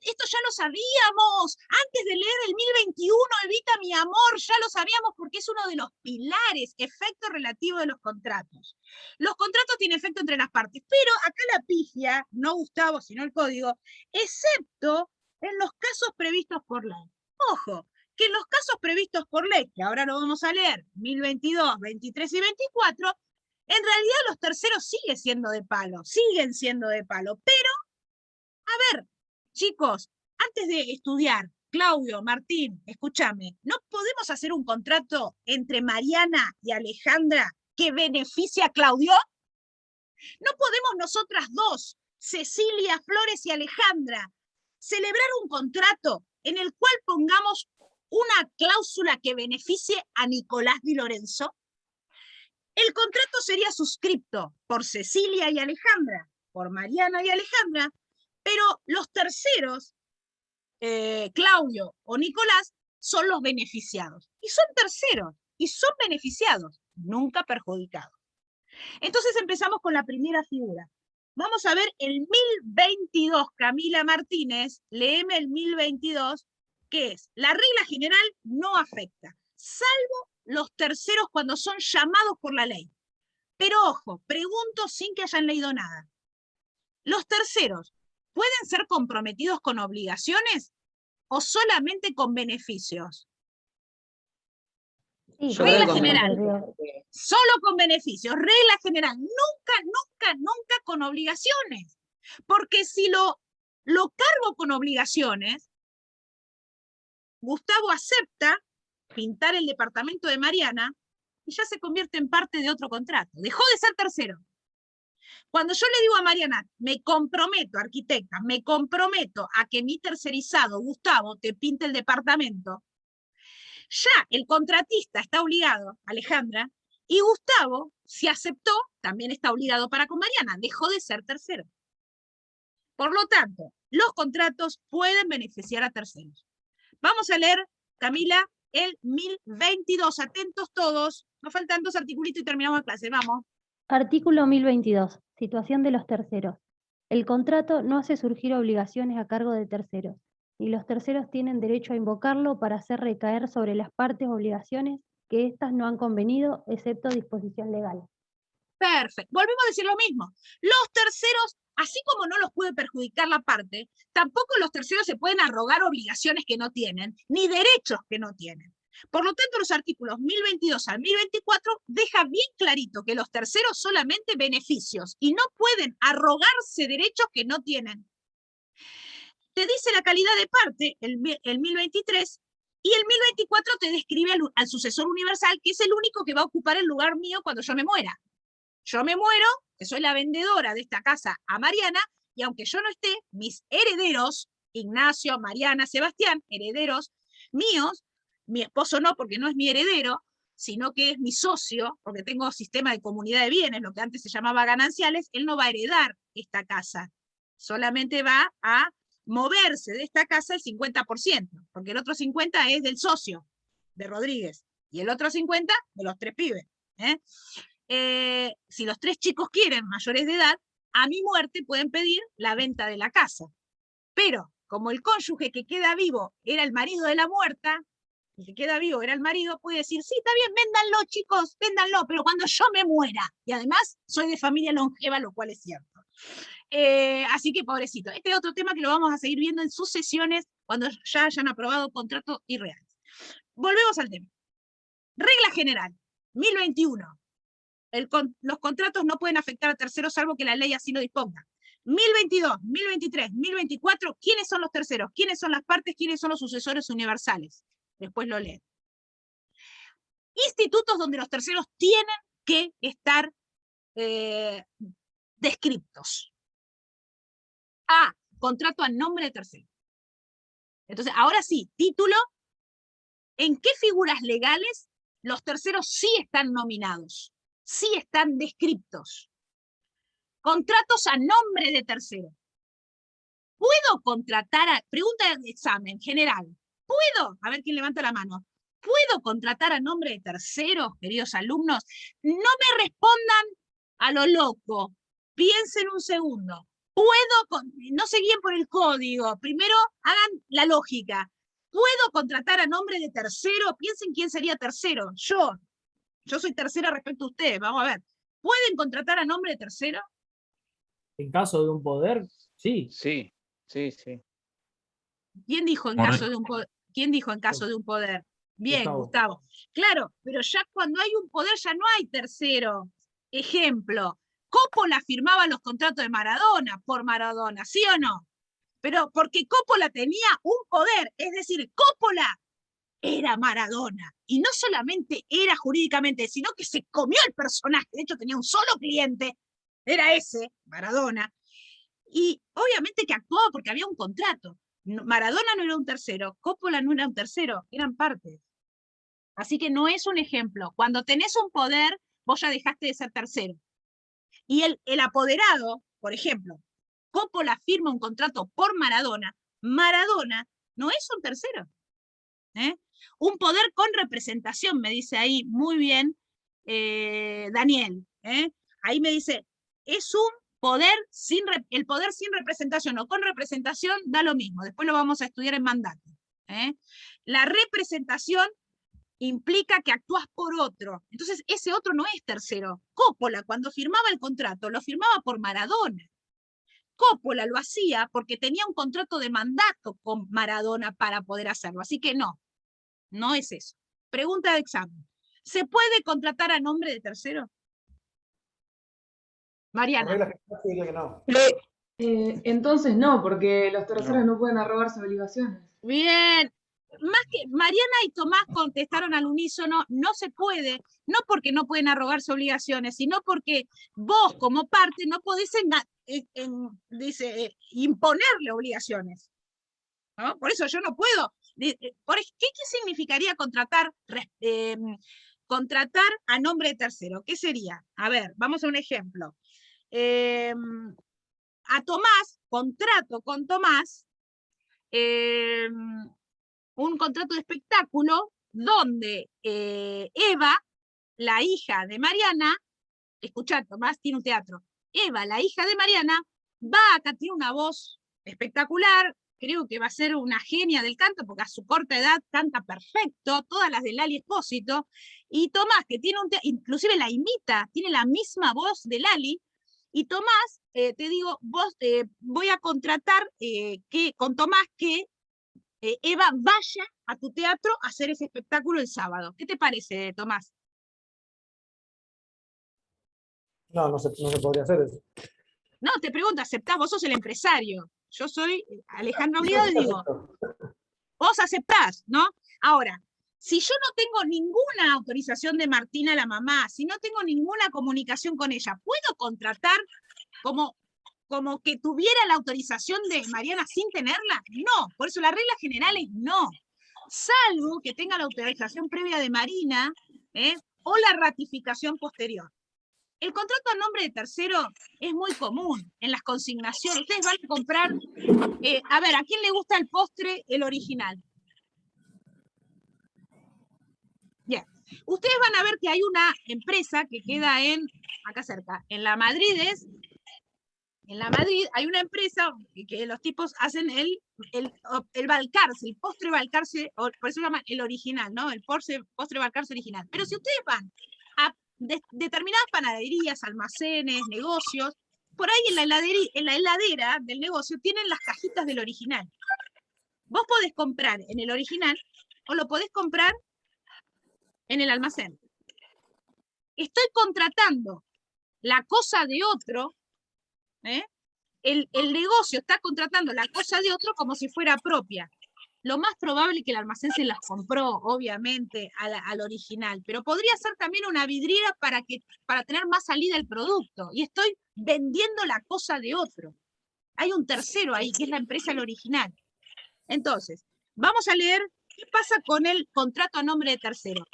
Esto ya lo sabíamos. Antes de leer el 1021, Evita mi amor, ya lo sabíamos porque es uno de los pilares, efecto relativo de los contratos. Los contratos tienen efecto entre las partes, pero acá la pifia, no Gustavo, sino el código, excepto en los casos previstos por ley. Ojo, que en los casos previstos por ley, que ahora lo vamos a leer, 1022, 23 y 24, en realidad los terceros siguen siendo de palo, pero, a ver, chicos, antes de estudiar, Claudio, Martín, escúchame, ¿no podemos hacer un contrato entre Mariana y Alejandra que beneficie a Claudio? ¿No podemos nosotras dos, Cecilia, Flores y Alejandra, celebrar un contrato en el cual pongamos una cláusula que beneficie a Nicolás Di Lorenzo? El contrato sería suscripto por Cecilia y Alejandra, por Mariana y Alejandra, pero los terceros, Claudio o Nicolás, son los beneficiados. Y son terceros, y son beneficiados, nunca perjudicados. Entonces empezamos con la primera figura. Vamos a ver el 1022, Camila Martínez, léeme el 1022, que es, la regla general no afecta, salvo los terceros cuando son llamados por la ley. Pero ojo, pregunto sin que hayan leído nada. ¿Los terceros pueden ser comprometidos con obligaciones o solamente con beneficios? Sí, Regla con general. beneficios. Solo con beneficios. Regla general. Nunca con obligaciones. Porque si lo cargo con obligaciones, Gustavo acepta pintar el departamento de Mariana y ya se convierte en parte de otro contrato. Dejó de ser tercero. Cuando yo le digo a Mariana, me comprometo, arquitecta, me comprometo a que mi tercerizado, Gustavo, te pinte el departamento, ya el contratista está obligado, Alejandra, y Gustavo, si aceptó, también está obligado para con Mariana, dejó de ser tercero. Por lo tanto, los contratos pueden beneficiar a terceros. Vamos a leer, Camila, el 1022. Atentos todos. Nos faltan 2 articulitos y terminamos la clase. Vamos. Artículo 1022. Situación de los terceros. El contrato no hace surgir obligaciones a cargo de terceros, y los terceros tienen derecho a invocarlo para hacer recaer sobre las partes obligaciones que éstas no han convenido, excepto disposición legal. Perfecto. Volvemos a decir lo mismo. Los terceros, así como no los puede perjudicar la parte, tampoco los terceros se pueden arrogar obligaciones que no tienen, ni derechos que no tienen. Por lo tanto, los artículos 1022 al 1024 deja bien clarito que los terceros solamente beneficios y no pueden arrogarse derechos que no tienen. Te dice la calidad de parte, el 1023, y el 1024 te describe al sucesor universal, que es el único que va a ocupar el lugar mío cuando yo me muera. Yo me muero, que soy la vendedora de esta casa a Mariana, y aunque yo no esté, mis herederos, Ignacio, Mariana, Sebastián, herederos míos, mi esposo no, porque no es mi heredero, sino que es mi socio, porque tengo sistema de comunidad de bienes, lo que antes se llamaba gananciales, él no va a heredar esta casa, solamente va a moverse de esta casa el 50%, porque el otro 50% es del socio, de Rodríguez, y el otro 50% de los 3 pibes. Si los 3 chicos quieren, mayores de edad, a mi muerte pueden pedir la venta de la casa. Pero, como el cónyuge que queda vivo era el marido de la muerta, el que queda vivo era el marido, puede decir, sí, está bien, véndanlo, chicos, véndanlo, pero cuando yo me muera. Y además, soy de familia longeva, lo cual es cierto. Así que, pobrecito. Este es otro tema que lo vamos a seguir viendo en sus sesiones cuando ya hayan aprobado contratos irreales. Volvemos al tema. Regla general, 1021. Los contratos no pueden afectar a terceros salvo que la ley así lo disponga. 1022, 1023, 1024, ¿quiénes son los terceros? ¿Quiénes son las partes? ¿Quiénes son los sucesores universales? Después lo leen. Institutos donde los terceros tienen que estar descriptos. A, contrato a nombre de tercero. Entonces, ahora sí, título, ¿en qué figuras legales los terceros sí están nominados? Sí están descriptos. Contratos a nombre de tercero. ¿Puedo contratar pregunta de examen general, ¿puedo? A ver quién levanta la mano. ¿Puedo contratar a nombre de terceros, queridos alumnos? No me respondan a lo loco. Piensen un segundo. No se guíen por el código. Primero hagan la lógica. ¿Puedo contratar a nombre de tercero? Piensen quién sería tercero. Yo soy tercera respecto a ustedes. Vamos a ver. ¿Pueden contratar a nombre de tercero? En caso de un poder, sí. Sí, sí, sí. ¿Quién dijo en caso de un poder? ¿Quién dijo en caso de un poder? Bien, Gustavo. Claro, pero ya cuando hay un poder ya no hay tercero. Ejemplo, Coppola firmaba los contratos de Maradona por Maradona, ¿sí o no? Pero porque Coppola tenía un poder, es decir, Coppola era Maradona. Y no solamente era jurídicamente, sino que se comió el personaje. De hecho, tenía un solo cliente, era ese, Maradona. Y obviamente que actuaba porque había un contrato. Maradona no era un tercero, Coppola no era un tercero, eran partes. Así que no es un ejemplo. Cuando tenés un poder, vos ya dejaste de ser tercero. Y el apoderado, por ejemplo, Coppola firma un contrato por Maradona, Maradona no es un tercero. Un poder con representación, me dice ahí muy bien Daniel. Ahí me dice, es un poder el poder sin representación o con representación da lo mismo, después lo vamos a estudiar en mandato. La representación implica que actúas por otro, entonces ese otro no es tercero. Coppola cuando firmaba el contrato, lo firmaba por Maradona. Coppola lo hacía porque tenía un contrato de mandato con Maradona para poder hacerlo, así que no es eso. Pregunta de examen. ¿Se puede contratar a nombre de tercero? Mariana. Entonces no, porque los terceros no pueden arrogarse obligaciones. Bien. Más que Mariana y Tomás contestaron al unísono, no se puede, no porque no pueden arrogarse obligaciones, sino porque vos como parte no podés imponerle obligaciones. ¿No? Por eso yo no puedo. ¿Qué significaría contratar a nombre de tercero? ¿Qué sería? A ver, vamos a un ejemplo. A Tomás, contrato con Tomás, un contrato de espectáculo donde Eva, la hija de Mariana, escuchad, Tomás tiene un teatro, Eva, la hija de Mariana, va a tener una voz espectacular, creo que va a ser una genia del canto, porque a su corta edad canta perfecto, todas las de Lali Espósito, y Tomás, que tiene inclusive la imita, tiene la misma voz de Lali, y Tomás, te digo, voy a contratar con Tomás que Eva vaya a tu teatro a hacer ese espectáculo el sábado. ¿Qué te parece, Tomás? No se podría hacer eso. No, te pregunto, ¿aceptás? Vos sos el empresario. Yo soy Alejandra Obligado y digo, vos aceptás, ¿no? Ahora, si yo no tengo ninguna autorización de Martina, la mamá, si no tengo ninguna comunicación con ella, ¿puedo contratar como que tuviera la autorización de Mariana sin tenerla? No, por eso la regla general es no. Salvo que tenga la autorización previa de Marina o la ratificación posterior. El contrato a nombre de tercero es muy común en las consignaciones. Ustedes van a comprar, a ver, ¿a quién le gusta el postre, el original? Bien. Ustedes van a ver que hay una empresa que queda acá cerca, en la Madrid hay una empresa que los tipos hacen el Balcarce, el postre Balcarce, por eso se llama el original, ¿no? El postre Balcarce original. Pero si ustedes van a determinadas panaderías, almacenes, negocios, por ahí en la heladera del negocio tienen las cajitas del original. Vos podés comprar en el original o lo podés comprar en el almacén. Estoy contratando la cosa de otro, el negocio está contratando la cosa de otro como si fuera propia. Lo más probable es que el almacén se las compró, obviamente, al original, pero podría ser también una vidriera para tener más salida el producto, y estoy vendiendo la cosa de otro. Hay un tercero ahí, que es la empresa el original. Entonces, vamos a leer qué pasa con el contrato a nombre de tercero.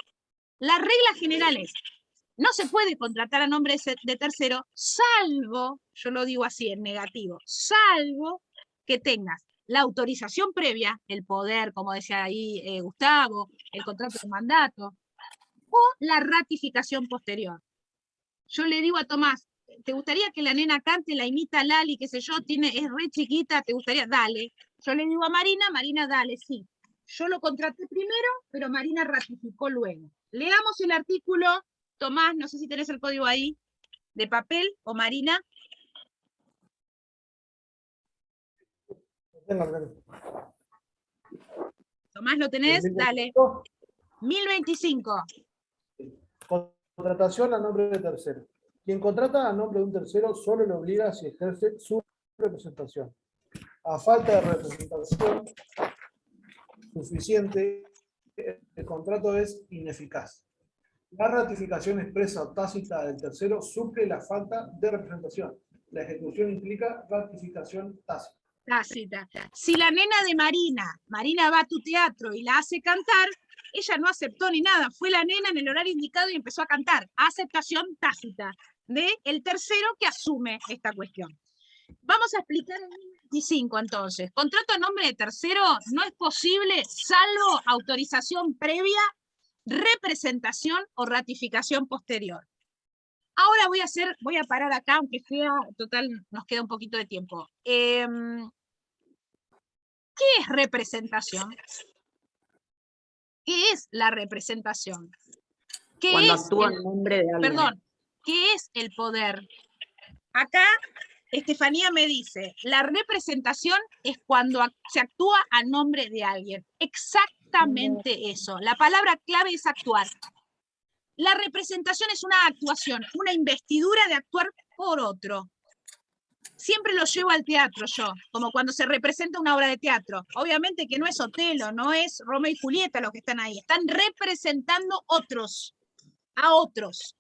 La regla general es, no se puede contratar a nombre de tercero, salvo, yo lo digo así en negativo, salvo que tengas la autorización previa, el poder, como decía ahí Gustavo, el contrato de mandato, o la ratificación posterior. Yo le digo a Tomás, ¿te gustaría que la nena cante, la imita Lali, qué sé yo, es re chiquita, ¿te gustaría? Dale. Yo le digo a Marina, dale, sí. Yo lo contraté primero, pero Marina ratificó luego. Leamos el artículo, Tomás, no sé si tenés el código ahí, de papel, o Marina. Tomás, ¿lo tenés? Dale. 1025. Contratación a nombre de tercero. Quien contrata a nombre de un tercero solo le obliga si ejerce su representación. A falta de representación suficiente, el contrato es ineficaz. La ratificación expresa o tácita del tercero suple la falta de representación. La ejecución implica ratificación tácita. Si la nena de Marina va a tu teatro y la hace cantar, ella no aceptó ni nada, fue la nena en el horario indicado y empezó a cantar. Aceptación tácita del tercero que asume esta cuestión. Vamos a explicar el 1025 entonces. Contrato a nombre de tercero no es posible salvo autorización previa, representación o ratificación posterior. Ahora voy a parar acá, aunque sea, total, nos queda un poquito de tiempo. ¿Qué es representación? ¿Qué es la representación? Cuando actúa en nombre de alguien. Perdón, ¿qué es el poder? Acá Estefanía me dice, la representación es cuando se actúa a nombre de alguien. Exactamente eso. La palabra clave es actuar. La representación es una actuación, una investidura de actuar por otro. Siempre lo llevo al teatro yo, como cuando se representa una obra de teatro. Obviamente que no es Otelo, no es Romeo y Julieta los que están ahí. Están representando a otros.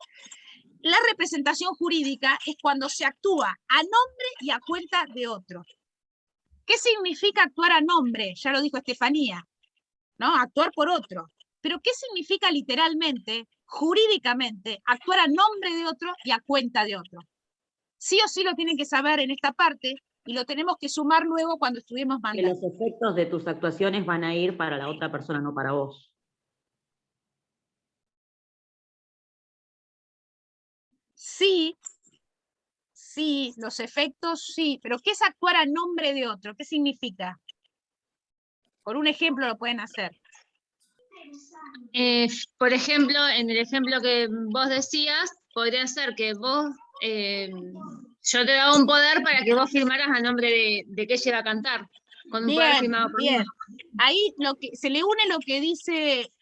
La representación jurídica es cuando se actúa a nombre y a cuenta de otro. ¿Qué significa actuar a nombre? Ya lo dijo Estefanía, ¿no? Actuar por otro. Pero ¿qué significa literalmente, jurídicamente, actuar a nombre de otro y a cuenta de otro? Sí o sí lo tienen que saber en esta parte y lo tenemos que sumar luego cuando estudiemos mandato. Que los efectos de tus actuaciones van a ir para la otra persona, no para vos. Sí, los efectos sí, pero ¿qué es actuar a nombre de otro? ¿Qué significa? Con un ejemplo lo pueden hacer. Por ejemplo, en el ejemplo que vos decías, podría ser que vos, yo te daba un poder para que vos firmaras a nombre de que ella iba a cantar, con un poder firmado por mí. Bien. Ahí se le une lo que dice,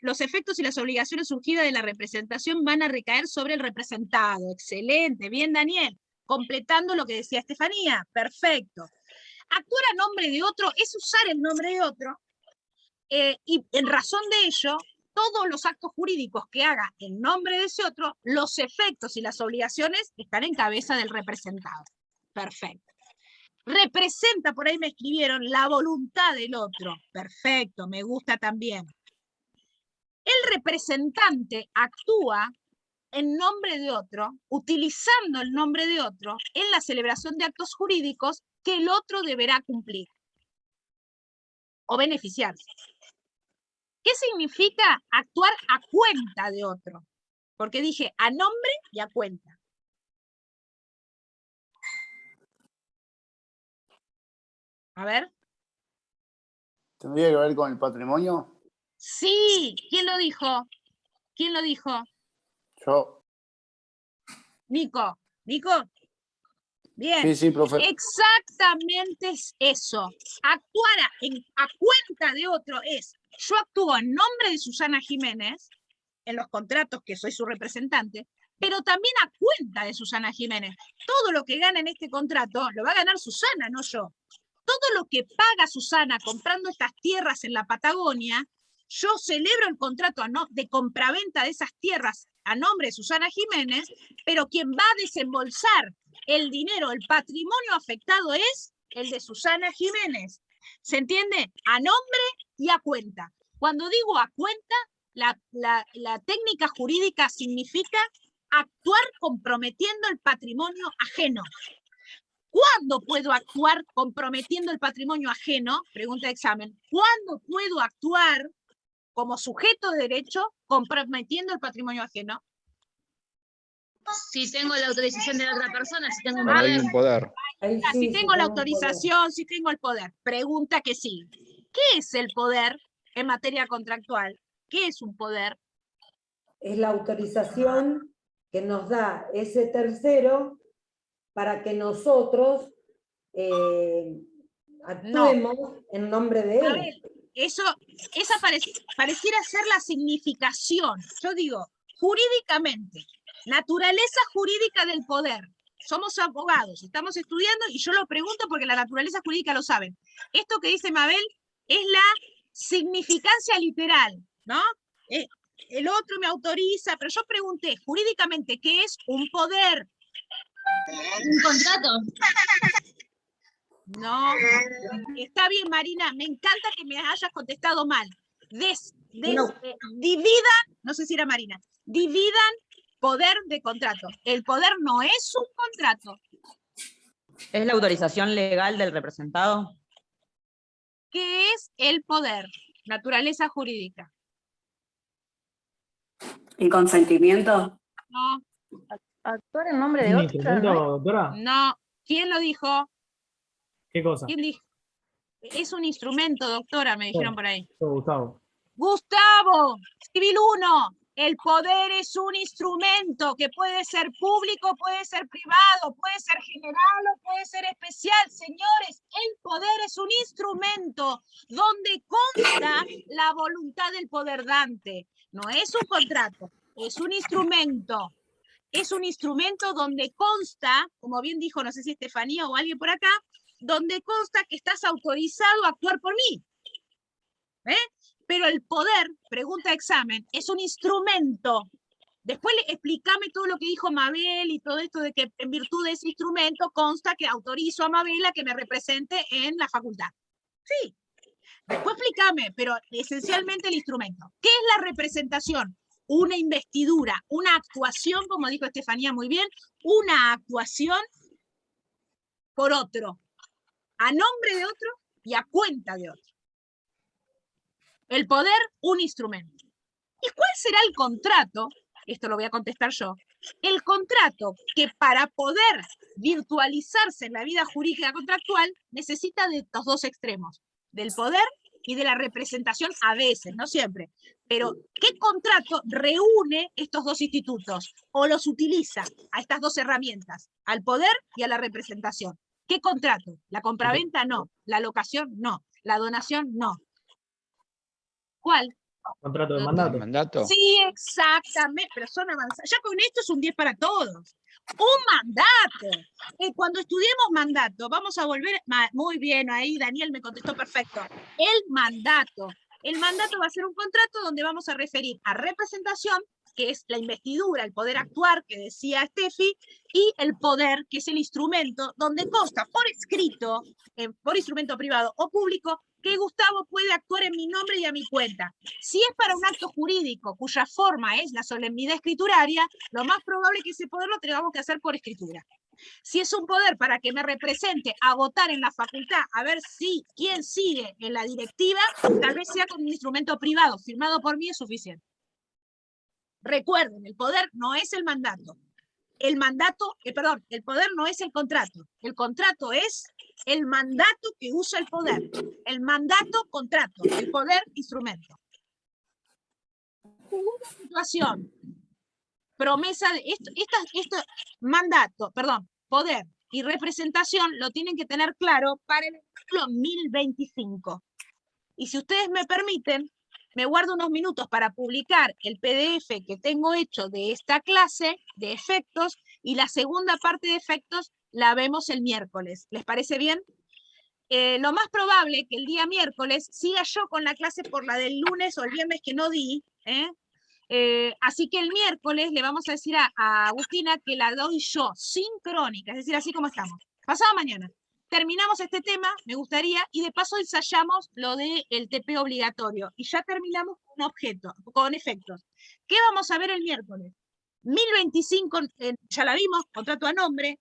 los efectos y las obligaciones surgidas de la representación van a recaer sobre el representado. Excelente, bien Daniel. Completando lo que decía Estefanía, perfecto. Actuar a nombre de otro es usar el nombre de otro, y en razón de ello, todos los actos jurídicos que haga en nombre de ese otro, los efectos y las obligaciones están en cabeza del representado. Perfecto. Representa, por ahí me escribieron, la voluntad del otro. Perfecto, me gusta también. El representante actúa en nombre de otro, utilizando el nombre de otro, en la celebración de actos jurídicos que el otro deberá cumplir o beneficiarse. ¿Qué significa actuar a cuenta de otro? Porque dije a nombre y a cuenta. A ver. ¿Tendría que ver con el patrimonio? Sí, ¿quién lo dijo? ¿Quién lo dijo? Yo. Nico. ¿Nico? Bien. Sí, sí, profe. Exactamente es eso. Actuar a cuenta de otro es, yo actúo en nombre de Susana Jiménez, en los contratos que soy su representante, pero también a cuenta de Susana Jiménez. Todo lo que gana en este contrato lo va a ganar Susana, no yo. Todo lo que paga Susana comprando estas tierras en la Patagonia, yo celebro el contrato de compraventa de esas tierras a nombre de Susana Jiménez, pero quien va a desembolsar el dinero, el patrimonio afectado es el de Susana Jiménez. ¿Se entiende? A nombre y a cuenta. Cuando digo a cuenta, la técnica jurídica significa actuar comprometiendo el patrimonio ajeno. ¿Cuándo puedo actuar comprometiendo el patrimonio ajeno? Pregunta de examen. ¿Cuándo puedo actuar como sujeto de derecho comprometiendo el patrimonio ajeno? Si tengo la autorización de la otra persona, si tengo un Cuando hay poder. un poder. Si tengo la autorización, si tengo el poder. Pregunta que sí. ¿Qué es el poder en materia contractual? ¿Qué es un poder? Es la autorización que nos da ese tercero para que nosotros actuemos en nombre de él. A ver, esa pareciera ser la significación. Yo digo, jurídicamente, naturaleza jurídica del poder. Somos abogados, estamos estudiando y yo lo pregunto porque la naturaleza jurídica lo saben. Esto que dice Mabel es la significancia literal, ¿no? El otro me autoriza, pero yo pregunté jurídicamente, ¿qué es un poder? Un contrato. No, está bien, Marina, me encanta que me hayas contestado mal. Dividan, no sé si era Marina, dividan poder de contrato. El poder no es un contrato. ¿Es la autorización legal del representado? ¿Qué es el poder? Naturaleza jurídica. ¿Y consentimiento? No. Actuar en nombre de ¿Un otro, instrumento, ¿no? doctora? No. ¿Quién lo dijo? ¿Qué cosa? ¿Quién dijo? Es un instrumento, doctora, me dijeron por ahí. Gustavo. Gustavo, civil 1. El poder es un instrumento que puede ser público, puede ser privado, puede ser general o puede ser especial. Señores, el poder es un instrumento donde consta la voluntad del poder dante. No es un contrato, es un instrumento. Es un instrumento donde consta, como bien dijo, no sé si Estefanía o alguien por acá, donde consta que estás autorizado a actuar por mí. Pero el poder, pregunta de examen, es un instrumento. Después explícame todo lo que dijo Mabel y todo esto de que en virtud de ese instrumento consta que autorizo a Mabel a que me represente en la facultad. Sí. Después explícame, pero esencialmente el instrumento. ¿Qué es la representación? Una investidura, una actuación, como dijo Estefanía muy bien, una actuación por otro, a nombre de otro y a cuenta de otro. El poder, un instrumento. ¿Y cuál será el contrato? Esto lo voy a contestar yo. El contrato que para poder virtualizarse en la vida jurídica contractual necesita de estos dos extremos, del poder y de la representación a veces, no siempre. Pero, ¿qué contrato reúne estos dos institutos o los utiliza a estas dos herramientas, al poder y a la representación? ¿Qué contrato? La compraventa no, la locación no, la donación no. ¿Cuál? Contrato de ¿El mandato. mandato? Sí, exactamente, pero son avanzadas. Ya con esto es un 10 para todos. Un mandato. Cuando estudiemos mandato, vamos a volver. Muy bien, ahí Daniel me contestó perfecto. El mandato. El mandato va a ser un contrato donde vamos a referir a representación, que es la investidura, el poder actuar, que decía Steffi, y el poder, que es el instrumento, donde consta por escrito, por instrumento privado o público, que Gustavo puede actuar en mi nombre y a mi cuenta. Si es para un acto jurídico cuya forma es la solemnidad escrituraria, lo más probable es que ese poder lo tengamos que hacer por escritura. Si es un poder para que me represente a votar en la facultad, a ver si quién sigue en la directiva, tal vez sea con un instrumento privado, firmado por mí es suficiente. Recuerden, el poder no es el mandato. El mandato, el poder no es el contrato. El contrato es el mandato que usa el poder. El mandato, contrato. El poder, instrumento. Segunda situación. Promesa de mandato, poder y representación lo tienen que tener claro para el artículo 1025. Y si ustedes me permiten, me guardo unos minutos para publicar el PDF que tengo hecho de esta clase de efectos, y la segunda parte de efectos la vemos el miércoles. ¿Les parece bien? Lo más probable que el día miércoles siga yo con la clase por la del lunes o el viernes que no di, así que el miércoles le vamos a decir a Agustina que la doy yo, sincrónica, es decir, así como estamos. Pasado mañana. Terminamos este tema, me gustaría, y de paso ensayamos lo del TP obligatorio. Y ya terminamos con objeto, con efectos. ¿Qué vamos a ver el miércoles? 1025, ya la vimos, contrato a nombre,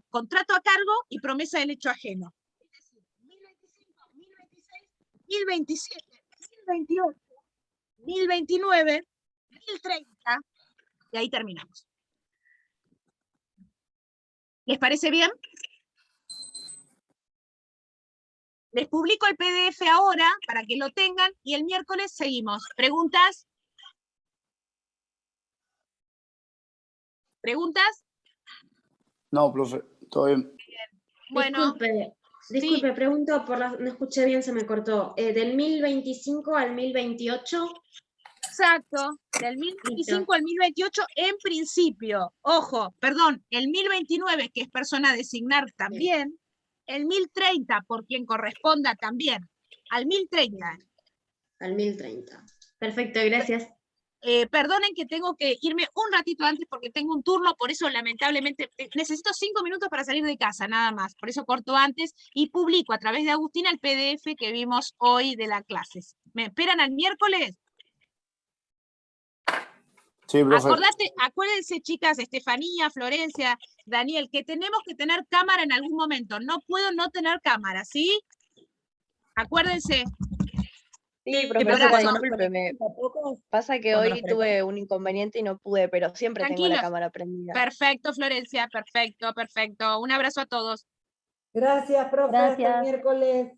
contrato a cargo y promesa del hecho ajeno. Es decir, 1025, 1026, 1027, 1028, 1029, 1030, y ahí terminamos. ¿Les parece bien? Les publico el PDF ahora para que lo tengan y el miércoles seguimos. ¿Preguntas? ¿Preguntas? No, profe, todo bien. Bueno, disculpe, pregunto, no escuché bien, se me cortó. ¿Del 1025 al 1028? Exacto, del 1025 al 1028 en principio. Ojo, perdón, el 1029, que es persona a designar también, el 1030, por quien corresponda también, al 1030. Al 1030. Perfecto, gracias. Perdonen que tengo que irme un ratito antes porque tengo un turno, por eso lamentablemente necesito 5 minutos para salir de casa, nada más. Por eso corto antes y publico a través de Agustina el PDF que vimos hoy de las clases. ¿Me esperan al miércoles? Sí, profe. Acuérdense, chicas, Estefanía, Florencia, Daniel, que tenemos que tener cámara en algún momento. No puedo no tener cámara, ¿sí? Acuérdense. Sí, profesor, pasa que hoy tuve un inconveniente y no pude, pero siempre tengo la cámara prendida. Perfecto, Florencia, perfecto. Un abrazo a todos. Gracias, profe. Hasta el miércoles.